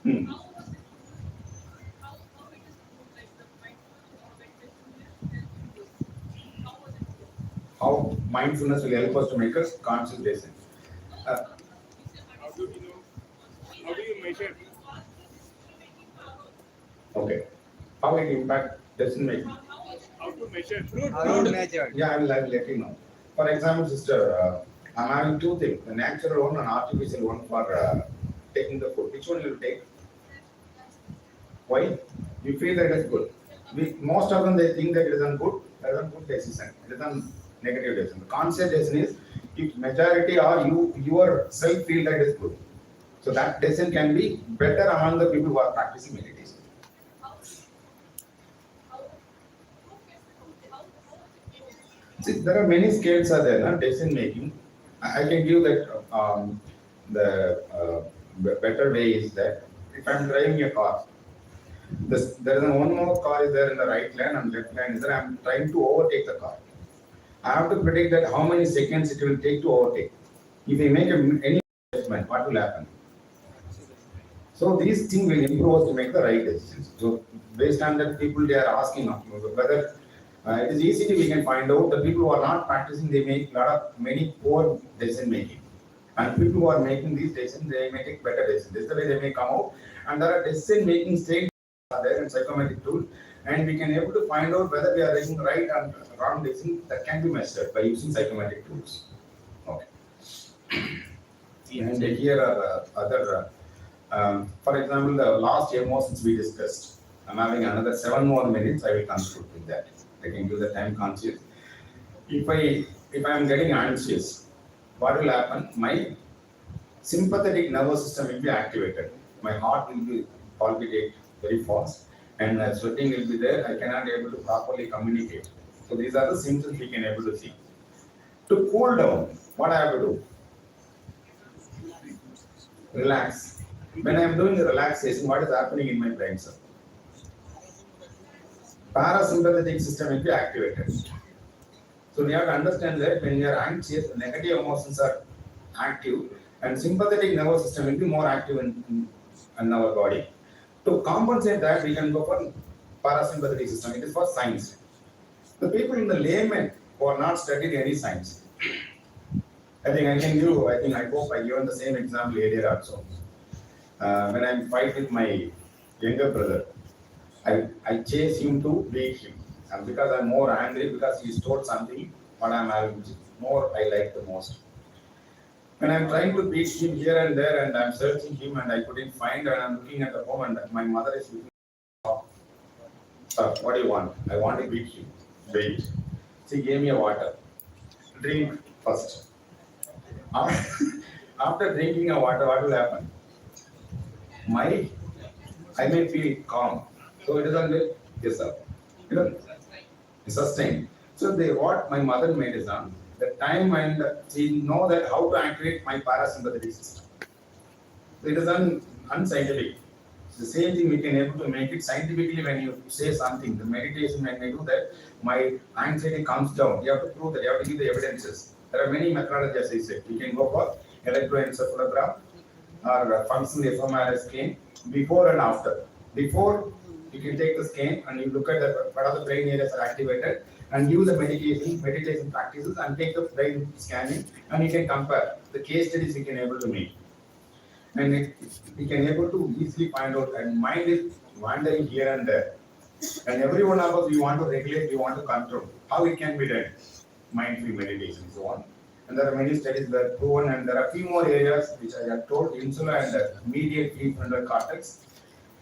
Hmm. How was it proved? How it is proved, like the mindfulness or meditation will help in this? How was it proved? How mindfulness will help us to make a conscious decision. No, Uh, you say How do you know? How do you measure? okay. How it impact decision making. how was it How to measure? How measured? Yeah, I will let you know. For example, sister, I'm having two things: the natural one and artificial one for taking the food. Which one you will take? Why? You feel that it is good. Most of them they think that it is good. That is a good decision. It is a negative decision. The conscious decision is if majority or your self feel that it is good. So that decision can be better among the people who are practicing meditation. how how who gets it? How was it given? See, there are many scales are there, decision making. I can give that the better way is that if I'm driving a car, there is one more car is there in the right lane and left lane is there. I'm trying to overtake the car. I have to predict that how many seconds it will take to overtake. If we make any adjustment, what will happen? So these things will improve us to make the right decisions. So based on that, people they are asking whether it is easy we can find out the people who are not practicing they make many poor decision making, and people who are making these decisions they may take better decisions. This is the way they may come out, and there are decision making stages are there in psychometric tool, and we can able to find out whether we are making right and wrong decision that can be measured by using psychometric tools. Okay. And here are other. For example, the last emotions we discussed. I'm having another 7 more minutes. I will conclude with that. I can give the time conscious. If I am getting anxious, what will happen? My sympathetic nervous system will be activated. My heart will be palpitate very fast, and sweating will be there. I cannot able to properly communicate. So these are the symptoms we can able to see. To cool down, what I have to do? Relax. When I am doing the relaxation, what is happening in my brain, sir? Parasympathetic system will be activated. So we have to understand that when you are anxious, negative emotions are active, and sympathetic nervous system will be more active in our body. To compensate that, we can go for parasympathetic system. It is for science. The people in the layman who are not studied any science, I think I can give. I hope I given the same example earlier also. When I'm fight with my younger brother, I chase him to beat him. And because I'm more angry because he stole something, what I'm having more I like the most. When I'm trying to beat him here and there and I'm searching him and I couldn't find and I'm looking at the home and my mother is looking, sir, what do you want? I want to beat him. Wait. She gave me a water. Drink first. After drinking a water, what will happen? I may feel calm. So it is under, yes sir. You know, sustain. So what my mother made is the time and she know that how to activate my parasympathetic system. It is unscientific. The same thing we can able to make it scientifically when you say something. The meditation when I do that, my anxiety comes down. You have to prove that. You have to give the evidences. There are many methodologies, as I said. You can go for electroencephalogram or functional fMRI scan before and after. Before, you can take the scan and you look at the what are the brain areas are activated and use the meditation practices and take the brain scanning and you can compare the case studies you can able to make and we can able to easily find out and mind is wandering here and there and every one of us we want to regulate, we want to control. How it can be done? Mindful meditation is one. And there are many studies that are proven and there are few more areas which I have told insula and medial prefrontal cortex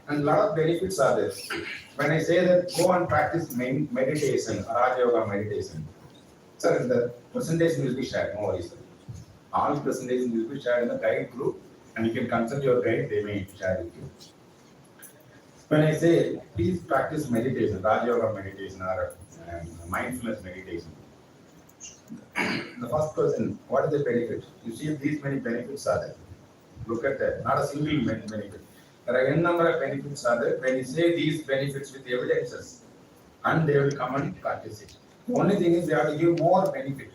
and a lot of benefits are there. When I say that go and practice meditation, Raja Yoga meditation, sir, the presentation will be shared, no worries. Sir. All presentations will be shared in the guide group and you can consult your guide, they may share with you. When I say please practice meditation, Raja Yoga meditation or mindfulness meditation, the first question, what is the benefit? You see these many benefits are there. Look at that, not a single benefit. There are n number of benefits are there. When you say these benefits with evidences, and they will come and practice it. The only thing is they have to give more benefit.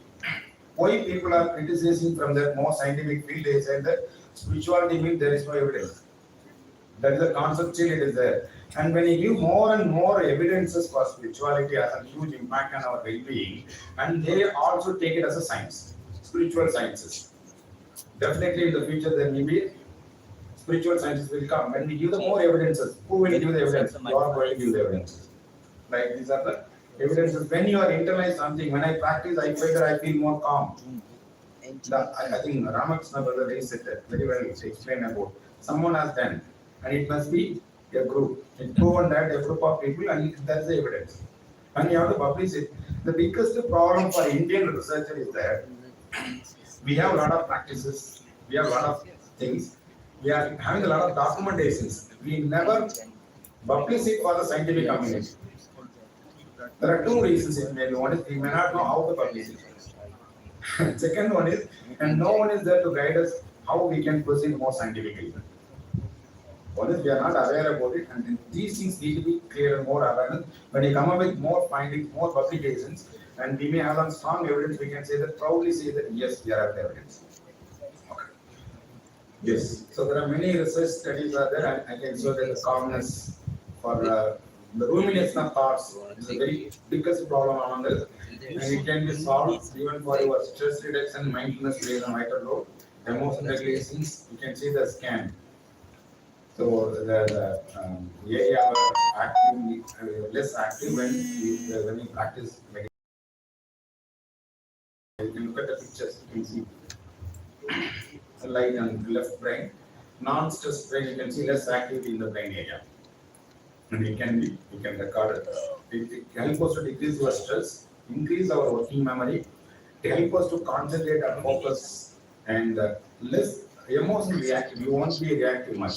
Why people are criticizing from the more scientific field, they say that spirituality means there is no evidence. That is the concept still it is there. And when you give more and more evidences for spirituality has a huge impact on our well-being, and they also take it as a science, spiritual sciences. Definitely in the future there may be spiritual sciences will come. When we give the more evidences, who will give the evidence? You are going to give the evidences. Like these are the evidences. When you are internalize something, when I practice, I feel that I feel more calm. I think Ramakrishna brother raised it very well to explain about. Someone has done, and it must be a group. It's proven that a group of people, and that's the evidence. And you have to publish it. The biggest problem for Indian researcher is that we have a lot of practices, we have a lot of things, we are having a lot of documentations. We never publish it for the scientific community. There are two reasons it may be. One is we may not know how to publish it. Second one is, and no one is there to guide us how we can proceed more scientifically. One is we are not aware about it, and these things need to be clear and more awareness. When you come up with more findings, more publications, and we may have some strong evidence, we can say that proudly say that yes, we have the evidence. Okay. Yes. So there are many research studies are there, and I can show that the calmness for the rumination of thoughts is a very biggest problem among us, and it can be solved even for your stress reduction, mindfulness plays a vital role. Emotion regulations, you can see the scan. So the area were active, less active when you practice meditation. You can look at the pictures, you can see the light on the left brain. Non-stress brain, you can see less activity in the brain area. And you can record it. It helps us to decrease your stress, increase our working memory, it helps us to concentrate and focus and less emotionally reactive. You won't be reactive much.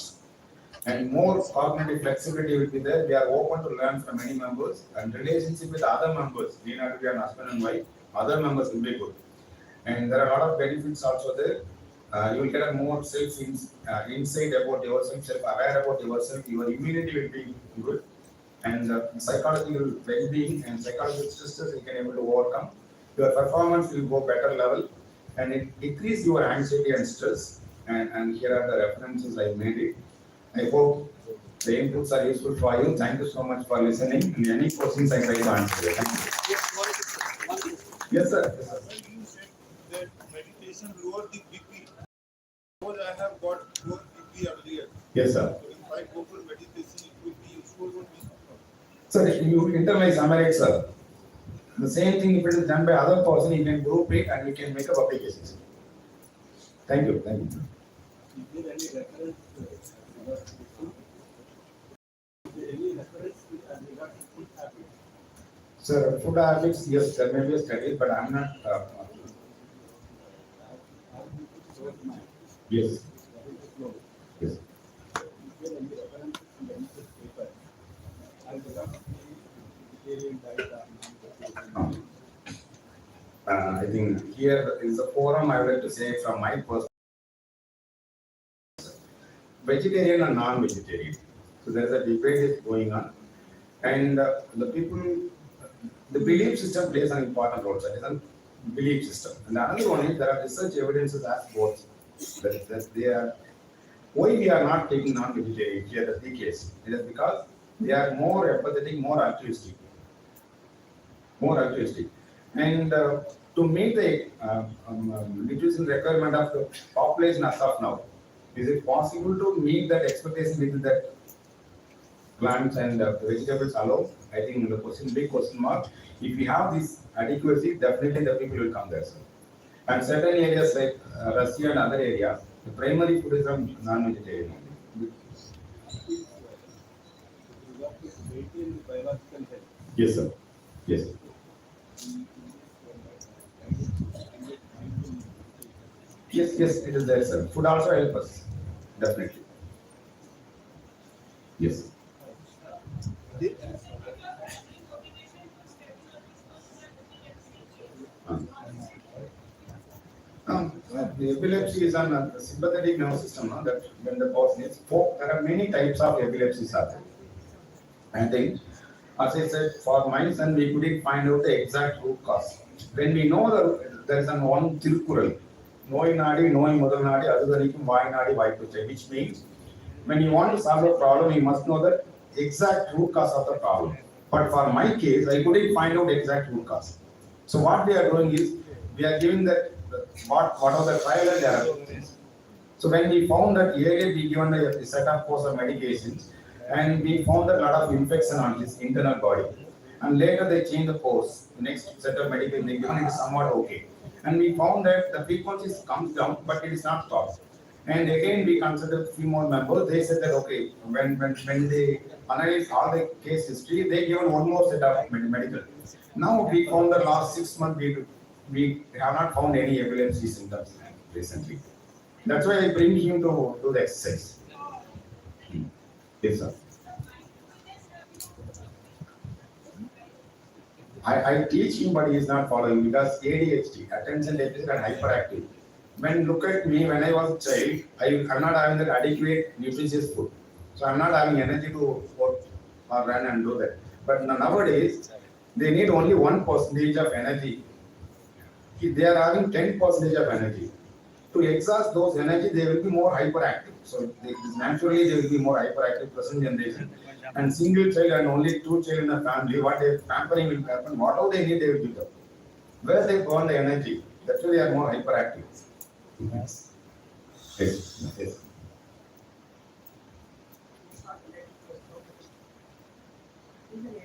And more cognitive flexibility will be there. We are open to learn from many members and relationship with other members. We not to be an husband and wife. Other members will be good. And there are a lot of benefits also there. You will get a more insight about yourself, self-aware about yourself. Your immunity will be good, and psychological well-being and psychological stresses you can able to overcome. Your performance will go better level, and it decrease your anxiety and stress. And here are the references I made it. I hope the inputs are useful for you. Thank you so much for listening. And any questions I try to answer. Thank you. Yes, sir. Yes, sir. When you said that meditation lower the BP, because I have got lower BP earlier. Yes, sir. So if I go for meditation, it will be useful for me. So you internalize Americ, sir. The same thing if it is done by other person, you can group it and you can make up applications. Thank you. Thank you. Is there any reference with regard to food habits? Sir, food habits, yes, there may be a study, but I'm not. Yes. That is the flow. Yes. Is there any reference in the newspaper? I do not see vegetarian diet or non-vegetarian. I think here is a forum I would like to say from my perspective, vegetarian and non-vegetarian. So there is a debate is going on, and the people, the belief system plays an important role. So it is a belief system. And another one is there are research evidences as both that they are. Why we are not taking non-vegetarian here as the case? It is because they are more empathetic, more altruistic. And to meet the nutrition requirement of the population as of now, is it possible to meet that expectation with that plants and vegetables alone? I think the question, big question mark. If we have this adequacy, definitely the people will come there. Sir. And certain areas like Russia and other areas, the primary food is from non-vegetarian. It is what is maintain biological health. Yes, sir. Yes. Yes, yes, it is there, sir. Food also help us. Definitely. Yes. The epilepsy is on a sympathetic nervous system, no? That when the person is, there are many types of epilepsies are there. I think, as I said, for my son, we couldn't find out the exact root cause. When we know that there is an one Thirukkural, நோய் நாடி நோய் முதல் நாடி அதுவரைக்கும் வாய் நாடி வாய்ப்புச்சை, which means when you want to solve a problem, you must know the exact root cause of the problem. But for my case, I couldn't find out exact root cause. So what we are doing is we are giving that what are the trial and error. So when we found that earlier we given a set of course of medications, and we found that lot of infection on his internal body. And later they changed the course. The next set of medication they given it is somewhat okay. And we found that the frequency comes down, but it is not stopped. And again we considered few more members. They said that okay, when they analyzed all the case history, they given one more set of medical. Now we found the last 6 months we have not found any epilepsy symptoms recently. That's why I bring him to do the exercise. Yes, sir. I teach him, but he is not following because ADHD, attention deficit and hyperactive. When look at me, when I was a child, I'm not having that adequate nutritious food. So I'm not having energy to work or run and do that. But nowadays, they need only 1% of energy. They are having 10% of energy. To exhaust those energy, they will be more hyperactive. So naturally, they will be more hyperactive present generation. And single child and only 2 children in the family, what their pampering will happen, whatever they need, they will give them. Where they burn the energy, that's why they are more hyperactive. Yes. Yes. Yes.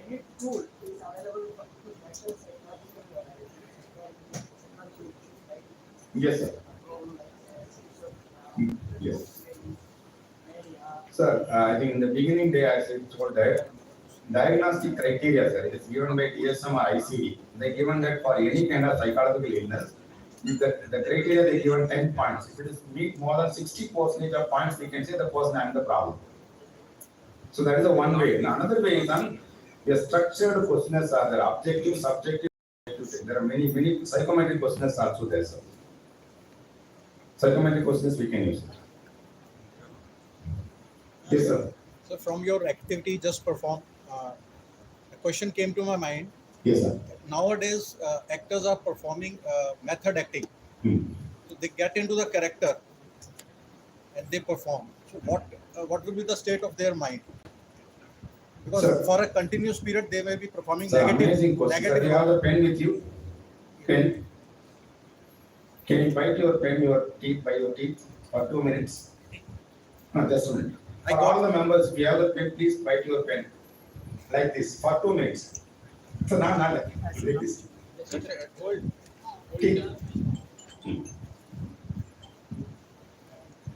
Any tool is available to measure psychological Yes, sir. Yes. Sir, I think in the beginning day I said told that diagnostic criteria, sir, it is given by DSM or ICD. They given that for any kind of psychological illness, if the criteria they given 10 points. If it is meet more than 60% of points, we can say the person has the problem. So that is the one way. And another way is on the structured questionnaires are there, objective, subjective. There are many psychometric questionnaires also there, sir. Psychometric questions we can use. Yes, sir. So from your activity just performed, a question came to my mind. Yes, sir. Nowadays, actors are performing method acting. So they get into the character and they perform. So what will be the state of their mind? Because Sir, for a continuous period, they may be performing sir, amazing question. Sir, negative. you have the pen with you? Pen. Can you bite your pen, your teeth by your teeth for 2 minutes? No, just a minute. For all the members, if you have the pen, please bite your pen like this for 2 minutes. So now, like this. Teeth.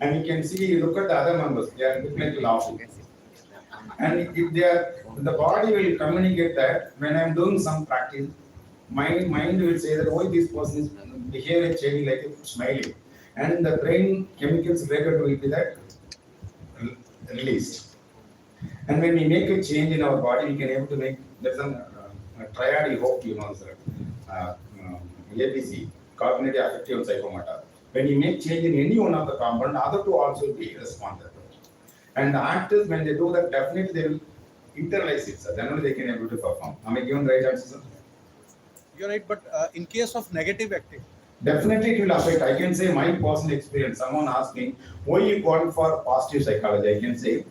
And you can see, look at the other members, they are like laughing. And if they are, the body will communicate that when I am doing some practice, my mind will say that, oh, this person is behaving changing like a smiling. and the brain chemicals related will be that released. And when we make a change in our body, we can able to make, there's a triad, I hope you know, sir. ABC, cognitive, affective, and psychomotor. When you make change in any one of the component, other two also will be responded. And the actors, when they do that, definitely they will internalize it, sir. Then only they can able to perform. Am I given right answer, sir? You're right, but in case of negative acting, Definitely it will affect. I can say my personal experience. Someone asked me, why you gone for positive psychology? I can say,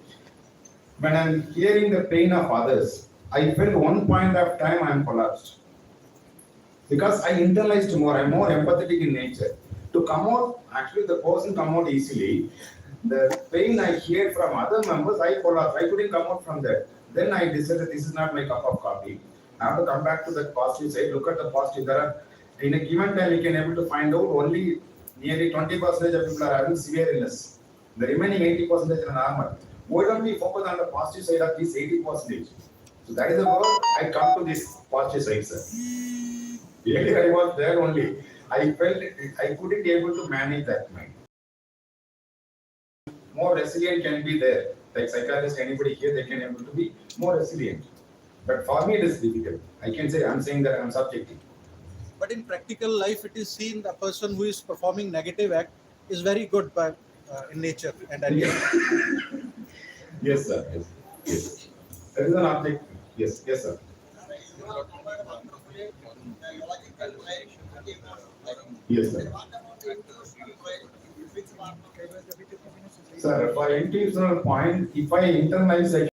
when I'm hearing the pain of others, I felt one point of time I'm collapsed. Because I internalized more, I'm more empathetic in nature. To come out, actually the person come out easily. The pain I hear from other members, I collapsed. I couldn't come out from that. Then I decided this is not my cup of coffee. I have to come back to that positive side. Look at the positive. There are, in a given time, we can able to find out only nearly 20% of people are having severe illness. The remaining 80% are normal. Why don't we focus on the positive side of this 80%? So that is the word I come to this positive side, sir. Earlier I was there only. I felt I couldn't be able to manage that mind. More resilient can be there. Like psychiatrist, anybody here, they can able to be more resilient. But for me, it is difficult. I can say I'm saying that I'm subjective. but in practical life, it is seen the person who is performing negative act is very good by in nature and ideally. Yes, sir. Yes. Yes. That is an object. Yes. Yes, sir. Yes, sir. Sir, for intuitional point, if I internalize,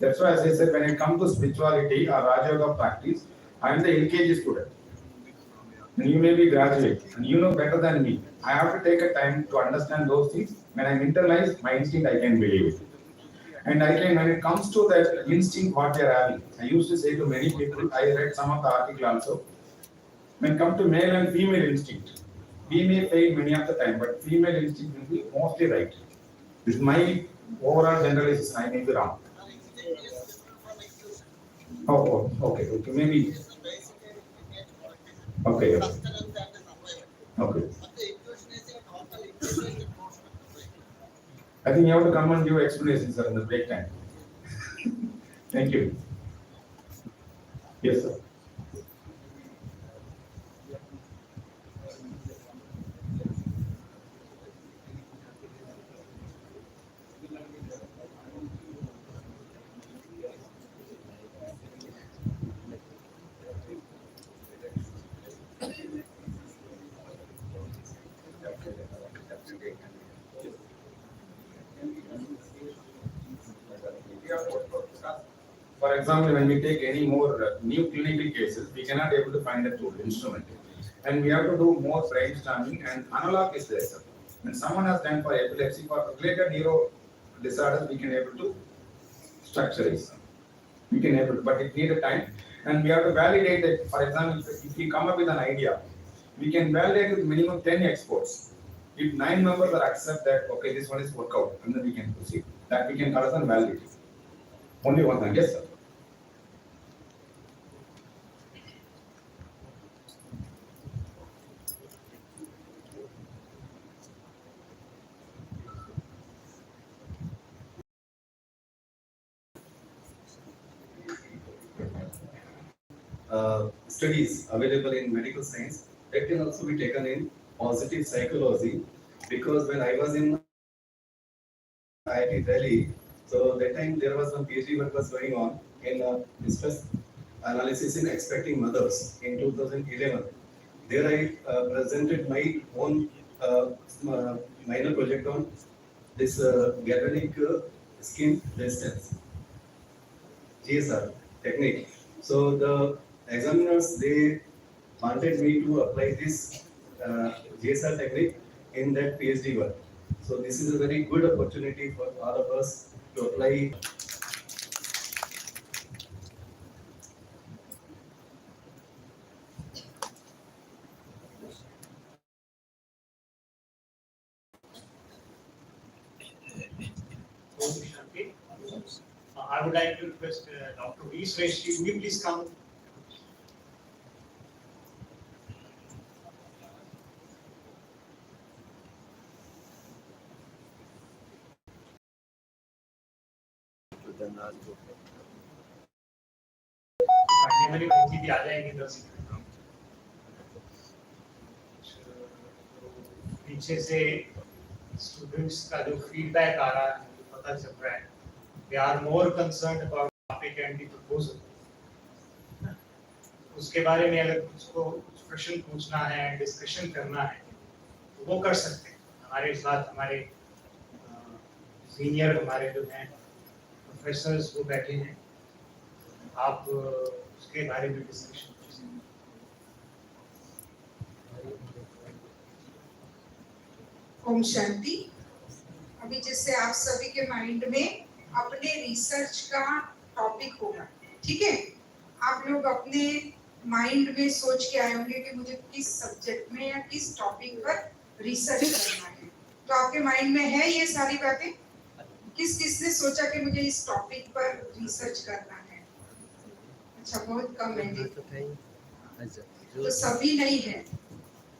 that's why as I said, when it comes to spirituality or Raja Yoga practice, I am the LKG student. And you may be graduate, and you know better than me. I have to take a time to understand those things. When I internalize my instinct, I can believe it. And I can, when it comes to that instinct, what they are having, I used to say to many people, I read some of the article also. When it comes to male and female instinct, we may fail many of the time, but female instinct will be mostly right. This is my overall generalization. I may be wrong. Okay, maybe. Okay. Okay. I think you have to come and give explanations, sir, in the break time. Thank you. Yes, sir. For example, when we take any more new clinical cases, we cannot able to find a tool, instrument. And we have to do more brainstorming and analog is there. Sir. When someone has done for epilepsy, for related neuro disorders, we can able to structure it. We can able to, but it need a time. And we have to validate it. For example, if we come up with an idea, we can validate with minimum 10 experts. If 9 members are accept that, okay, this one is work out, and then we can proceed. That we can color and validate. Only one thing, yes, sir. Studies available in medical science that can also be taken in positive psychology, because when I was in IIT Delhi, so that time there was some PhD work was going on in stress analysis in expecting mothers in 2011. There I presented my own minor project on this galvanic skin resistance GSR technique. So the examiners, they wanted me to apply this GSR technique in that PhD work. So this is a very good opportunity for all of us to apply. Okay. I would like to request Dr. V. Sresh, will you please come? मेरी बेटी भी आ जाएंगी 10 minute में। पीछे से students का जो feedback आ रहा है पता चल रहा है, they are more concerned about topic and the proposal. उसके बारे में अगर कुछ प्रश्न पूछना है, डिस्कशन करना है, तो वो कर सकते हैं। हमारे साथ हमारे सीनियर हमारे जो हैं प्रोफेसर्स वो बैठे हैं, आप उसके बारे में डिस्कशन कर सकते हैं। ओम शांति। अभी जैसे आप सभी के माइंड में अपने रिसर्च का टॉपिक होगा, ठीक है? आप लोग अपने माइंड में सोच के आए होंगे कि मुझे किस सब्जेक्ट में या किस टॉपिक पर रिसर्च करना है। तो आपके माइंड में है ये सारी बातें? किसने सोचा कि मुझे इस टॉपिक पर रिसर्च करना है? अच्छा, बहुत कम है। तो सभी नहीं है,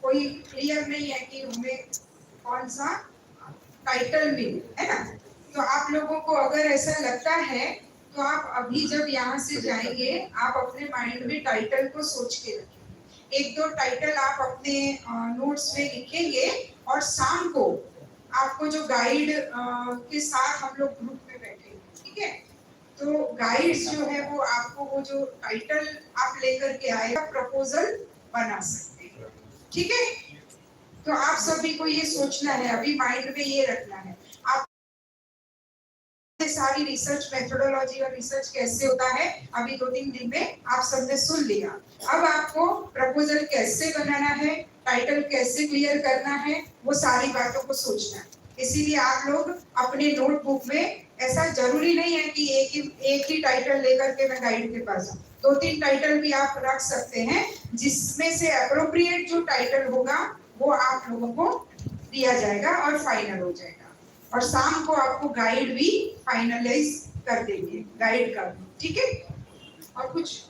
कोई क्लियर नहीं है कि हमें कौन सा टाइटल मिले, है ना? तो आप लोगों को अगर ऐसा लगता है तो आप अभी जब यहाँ से जाएंगे आप अपने माइंड में टाइटल को सोच के रखेंगे। 1-2 टाइटल आप अपने नोट्स में लिखेंगे और शाम को आपको जो गाइड के साथ हम लोग ग्रुप में बैठेंगे, ठीक है? तो गाइड्स जो है वो आपको वो जो टाइटल आप लेकर के आएगा प्रपोजल बना सकते हैं, ठीक है? तो आप सभी को ये सोचना है, अभी माइंड में ये रखना है। आप सारी रिसर्च मेथोडोलॉजी और रिसर्च कैसे होता है अभी 2-3 दिन में आप सबने सुन लिया। अब आपको प्रपोजल कैसे बनाना है, टाइटल कैसे क्लियर करना है, वो सारी बातों को सोचना है। इसीलिए आप लोग अपने नोटबुक में, ऐसा जरूरी नहीं है कि एक ही टाइटल लेकर के मैं गाइड के पास जाऊँ, 2-3 टाइटल भी आप रख सकते हैं, जिसमें से अप्रोप्रिएट जो टाइटल होगा वो आप लोगों को दिया जाएगा और फाइनल हो जाएगा। और शाम को आपको गाइड भी फाइनलाइज कर देंगे, गाइड का भी, ठीक है? और कुछ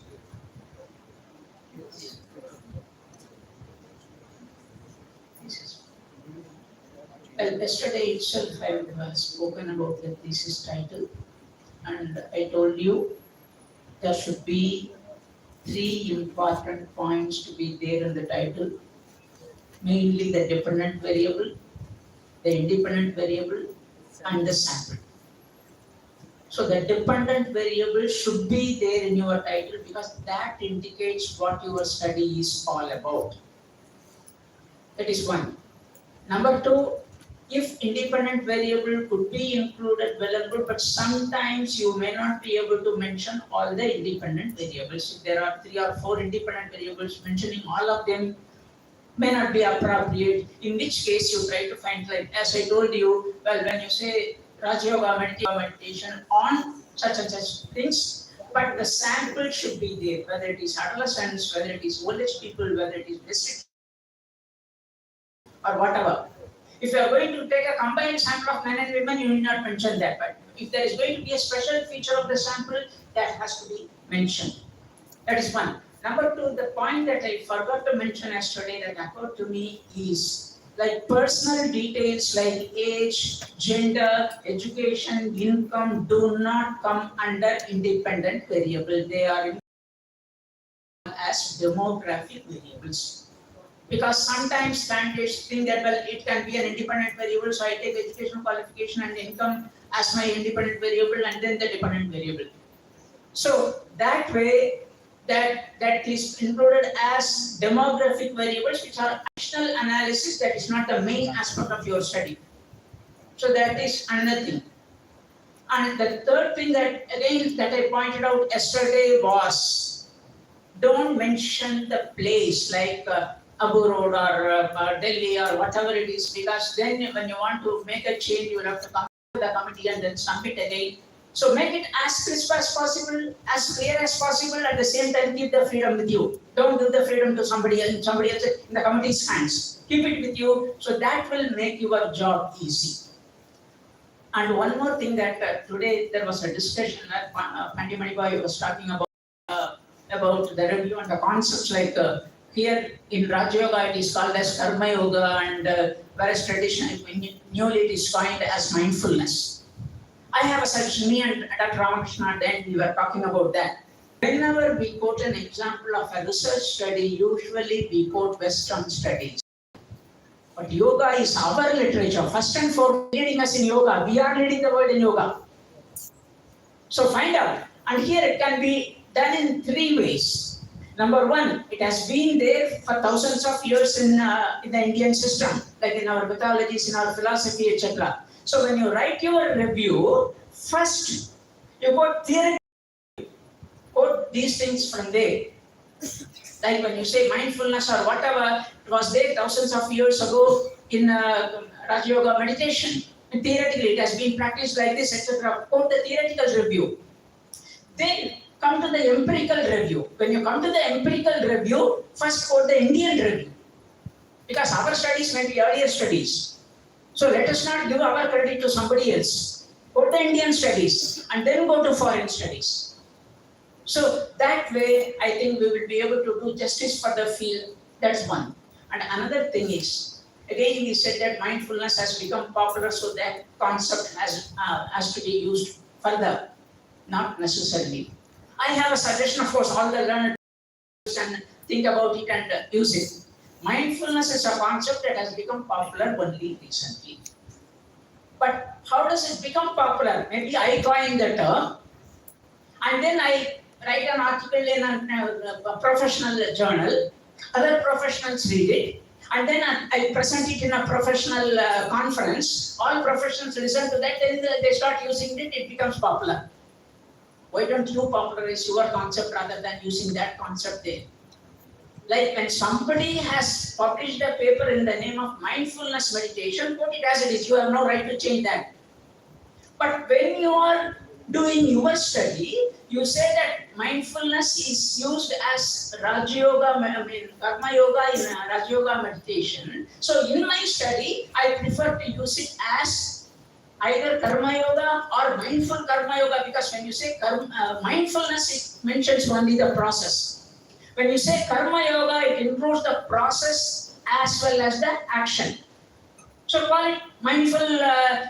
Well, yesterday itself I have spoken about the thesis title, and I told you there should be 3 important points to be there in the title. Mainly the dependent variable, the independent variable, and the sample. So the dependent variable should be there in your title because that indicates what your study is all about. That is one. Number 2, if independent variable could be included, well and good, but sometimes you may not be able to mention all the independent variables. If there are 3 or 4 independent variables, mentioning all of them may not be appropriate, in which case you try to find, like as I told you, well, when you say Raja Yoga meditation on such and such things, but the sample should be there, whether it is adolescents, whether it is old age people, whether it is district or whatever. If you are going to take a combined sample of men and women, you need not mention that, but if there is going to be a special feature of the sample, that has to be mentioned. That is one. Number 2, the point that I forgot to mention yesterday that occurred to me is like personal details like age, gender, education, income do not come under independent variable. They are as demographic variables. Because sometimes candidates think that, well, it can be an independent variable, so I take educational qualification and income as my independent variable and then the dependent variable. So that way, that is included as demographic variables, which are additional analysis, that is not the main aspect of your study. So that is another thing. And the third thing that again that I pointed out yesterday was, don't mention the place like Abu Road or Delhi or whatever it is, because then when you want to make a change, you will have to come to the committee and then submit again. So make it as crisp as possible, as clear as possible, at the same time keep the freedom with you. Don't give the freedom to somebody else in the committee's hands. Keep it with you, so that will make your job easy. And one more thing that today there was a discussion that Pandya Manibai was talking about the review and the concepts like here in Raja Yoga it is called as Karma Yoga, and whereas traditionally newly it is coined as mindfulness. I have a suggestion, me and Dr. Ramakrishna then we were talking about that. Whenever we quote an example of a research study, usually we quote Western studies. But yoga is our literature. First and foremost, leading us in yoga. We are leading the world in yoga. So find out. And here it can be done in three ways. Number one, it has been there for thousands of years in the Indian system, like in our mythologies, in our philosophy, etc. So when you write your review, first you quote theory, quote these things from there. Like when you say mindfulness or whatever, it was there thousands of years ago in Raja Yoga meditation. And theoretically, it has been practiced like this, etc. Quote the theoretical review. Then come to the empirical review. When you come to the empirical review, first quote the Indian review. Because our studies may be earlier studies. So let us not give our credit to somebody else. Quote the Indian studies and then go to foreign studies. So that way, I think we will be able to do justice for the field. That's one. And another thing is, again, we said that mindfulness has become popular, so that concept has to be used further. Not necessarily. I have a suggestion, of course, all the learned and think about it and use it. Mindfulness is a concept that has become popular only recently. But how does it become popular? Maybe I coined the term, and then I write an article in a professional journal. Other professionals read it, and then I present it in a professional conference. All professionals listen to that, then they start using it, it becomes popular. Why don't you popularize your concept rather than using that concept there? Like when somebody has published a paper in the name of mindfulness meditation, put it as it is. You have no right to change that. But when you are doing your study, you say that mindfulness is used as Raja Yoga, Karma Yoga in Raja Yoga meditation. So in my study, I prefer to use it as either Karma Yoga or mindful Karma Yoga, because when you say mindfulness, it mentions only the process. When you say Karma Yoga, it includes the process as well as the action. So call it mindful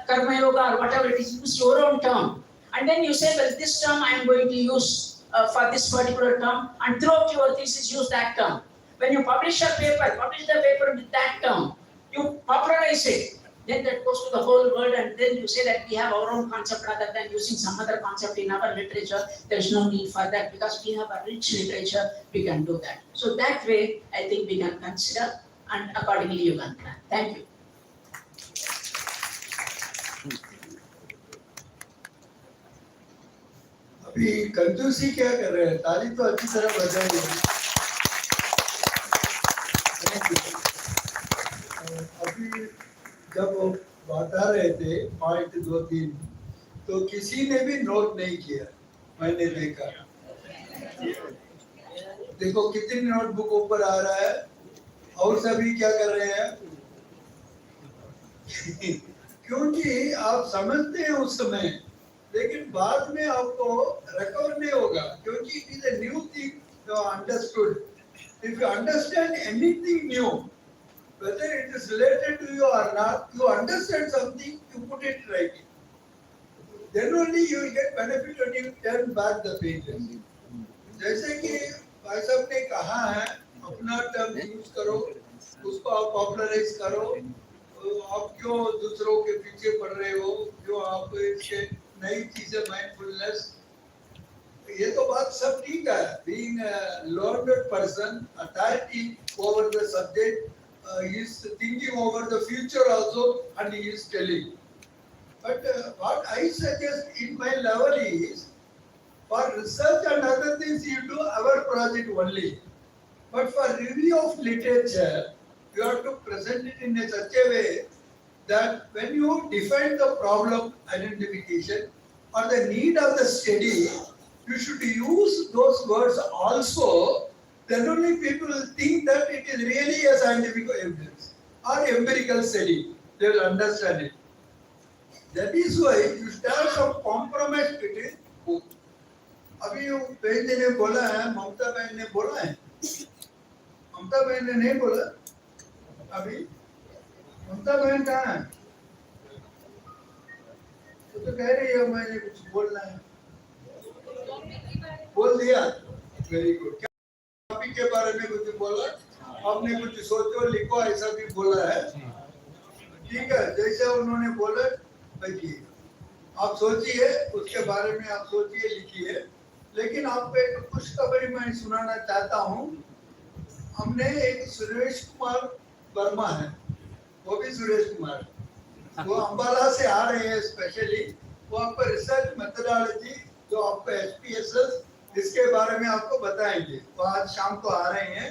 Karma Yoga or whatever it is, use your own term. And then you say, well, this term I am going to use for this particular term, and throughout your thesis use that term. When you publish a paper, publish the paper with that term. You popularize it. Then that goes to the whole world, and then you say that we have our own concept rather than using some other concept in our literature. There's no need for that because we have a rich literature, we can do that. So that way, I think we can consider, and accordingly you can plan. Thank you. अभी कंजूसी क्या कर रहे हैं? ताली तो अच्छी तरह बजाई है। अभी जब वो बता रहे थे पॉइंट 2-3, तो किसी ने भी नोट नहीं किया, मैंने देखा। देखो कितनी नोटबुक ऊपर आ रहा है, और सभी क्या कर रहे हैं? क्योंकि आप समझते हैं उस समय, लेकिन बाद में आपको रिकवर नहीं होगा, क्योंकि it is a new thing you understood. If you understand anything new, whether it is related to you or not, you understand something, you put it right. Then only you will get benefit when you turn back the pages. जैसे कि भाई साहब ने कहा है, अपना term use करो, उसको आप पॉपुलराइज करो. आप क्यों दूसरों के पीछे पड़ रहे हो? क्यों आप इसके नई चीजें माइंडफुलनेस, ये तो बात सब ठीक है. Being a learned person, authority over the subject, he is thinking over the future also, and he is telling. But what I suggest in my level is, for research and other things you do our project only. But for review of literature, you have to present it in a such a way that when you define the problem identification or the need of the study, you should use those words also. Then only people will think that it is really a scientific evidence or empirical study. They will understand it. That is why you start some compromise between both. अभी बहन ने बोला है, ममता बहन ने बोला है, ममता बहन ने नहीं बोला. अभी ममता बहन कहाँ है? तो कह रही है मैंने कुछ बोलना है. बोल दिया, वेरी गुड। क्या टॉपिक के बारे में कुछ बोला, आपने कुछ सोचो लिखो ऐसा भी बोला है, ठीक है, जैसे उन्होंने बोला लिखिए, आप सोचिए उसके बारे में, आप सोचिए लिखिए। लेकिन आपको एक खुशखबरी मैं सुनाना चाहता हूँ। हमने एक सुरेश कुमार वर्मा है, वो भी सुरेश कुमार, वो अंबाला से आ रहे हैं स्पेशली, वो आपको रिसर्च मेथोडोलॉजी जो आपको एसपीएसएस इसके बारे में आपको बताएंगे। वो आज शाम को आ रहे हैं,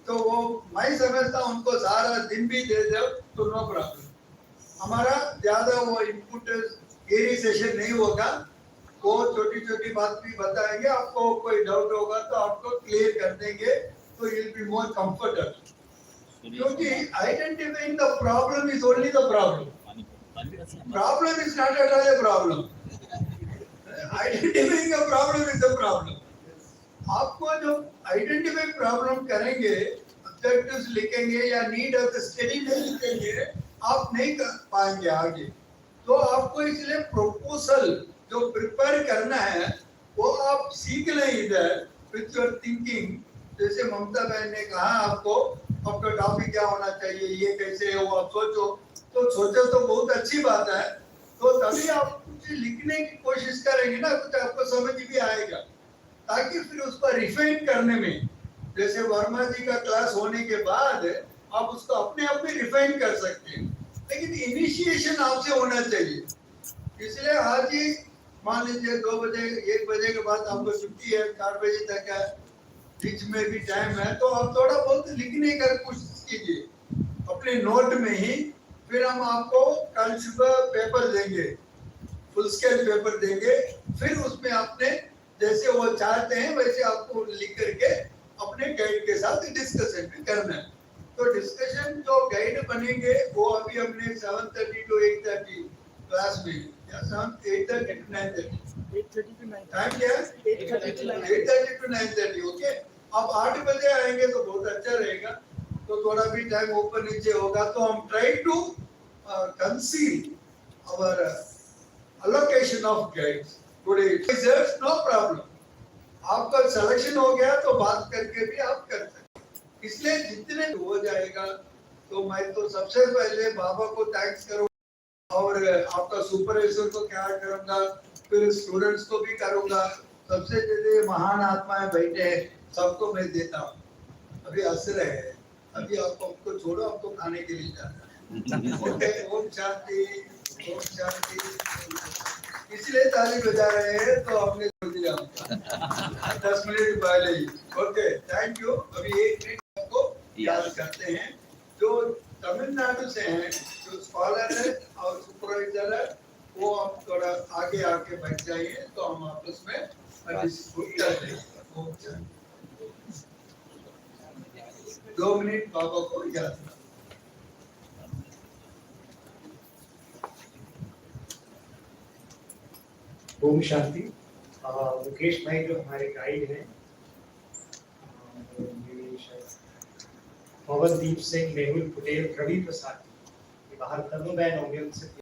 तो वो मैं समझता हूँ उनको सारा दिन भी दे दो तो नो प्रॉब्लम। हमारा ज्यादा वो इनपुट थियरी सेशन नहीं होगा, वो छोटी छोटी बात भी बताएंगे, आपको कोई डाउट होगा तो आपको क्लियर कर देंगे, तो you will be more comfortable. क्योंकि identifying the problem is only the problem, problem is not at all a problem, identifying the problem is the problem. आपको जो आइडेंटिफाई प्रॉब्लम करेंगे, ऑब्जेक्टिव्स लिखेंगे या नीड ऑफ द स्टडी लिखेंगे, आप नहीं कर पाएंगे आगे। तो आपको इसलिए प्रपोजल जो प्रिपेयर करना है वो आप सीख लें इधर विथ योर थिंकिंग। जैसे ममता बहन ने कहा आपको आपका टॉपिक क्या होना चाहिए, ये कैसे है, वो आप सोचो, तो सोचो तो बहुत अच्छी बात है, तो तभी आप कुछ लिखने की कोशिश करेंगे ना, कुछ आपको समझ भी आएगा, ताकि फिर उसको रिफाइन करने में, जैसे वर्मा जी का क्लास होने के बाद आप उसको अपने आप में रिफाइन कर सकते हैं, लेकिन इनिशिएशन आपसे होना चाहिए। इसलिए आज ही मान लीजिए 2 बजे 1 बजे के बाद आपको छुट्टी है, 4 बजे तक है, बीच में भी टाइम है, तो आप थोड़ा बहुत लिखने का कोशिश कीजिए अपने नोट में ही। फिर हम आपको कल सुबह पेपर देंगे, फुल स्केल पेपर देंगे, फिर उसमें आपने जैसे वो चाहते हैं वैसे आपको लिख करके अपने गाइड के साथ डिस्कशन भी करना है। तो डिस्कशन जो गाइड बनेंगे वो अभी हमने 7:30 to 8:30 क्लास में, या 8:30 to 9:30 टाइम क्या है, 8:30 to 9:30, ओके। अब 8 बजे आएंगे तो बहुत अच्छा रहेगा, तो थोड़ा भी टाइम ऊपर नीचे होगा, तो हम try to conceal our allocation of guides today. There's no problem. आपका सिलेक्शन हो गया तो बात करके भी आप कर सकते, इसलिए जितने हो जाएगा। तो मैं तो सबसे पहले बाबा को थैंक्स करूंगा, और आपका सुपरवाइजर को क्या करूंगा, फिर स्टूडेंट्स को भी करूंगा। सबसे पहले महान आत्माएं बैठे हैं, सबको मैं देता हूँ। अभी हंस रहे हैं, अभी आपको छोड़ो, आपको खाने के लिए जाना है। ओके, ओम शांति, ओम शांति। इसलिए ताली बजा रहे हैं, तो आपने छोड़ दिया 10 मिनट पहले ही। Okay, thank you. अभी 1 मिनट आपको याद करते हैं, जो तमिलनाडु से हैं, जो स्कॉलर है और सुपरवाइजर है, वो आप थोड़ा आगे आके बैठ जाइए, तो हम आपस में डिस्कस करते हैं। 2 मिनट बाबा को याद करें। ओम शांति। मुकेश भाई जो हमारे गाइड हैं, पवनदीप सिंह, मेहुल पटेल, रवि प्रसाद, ये बाहर तनु बहन होंगे, उनसे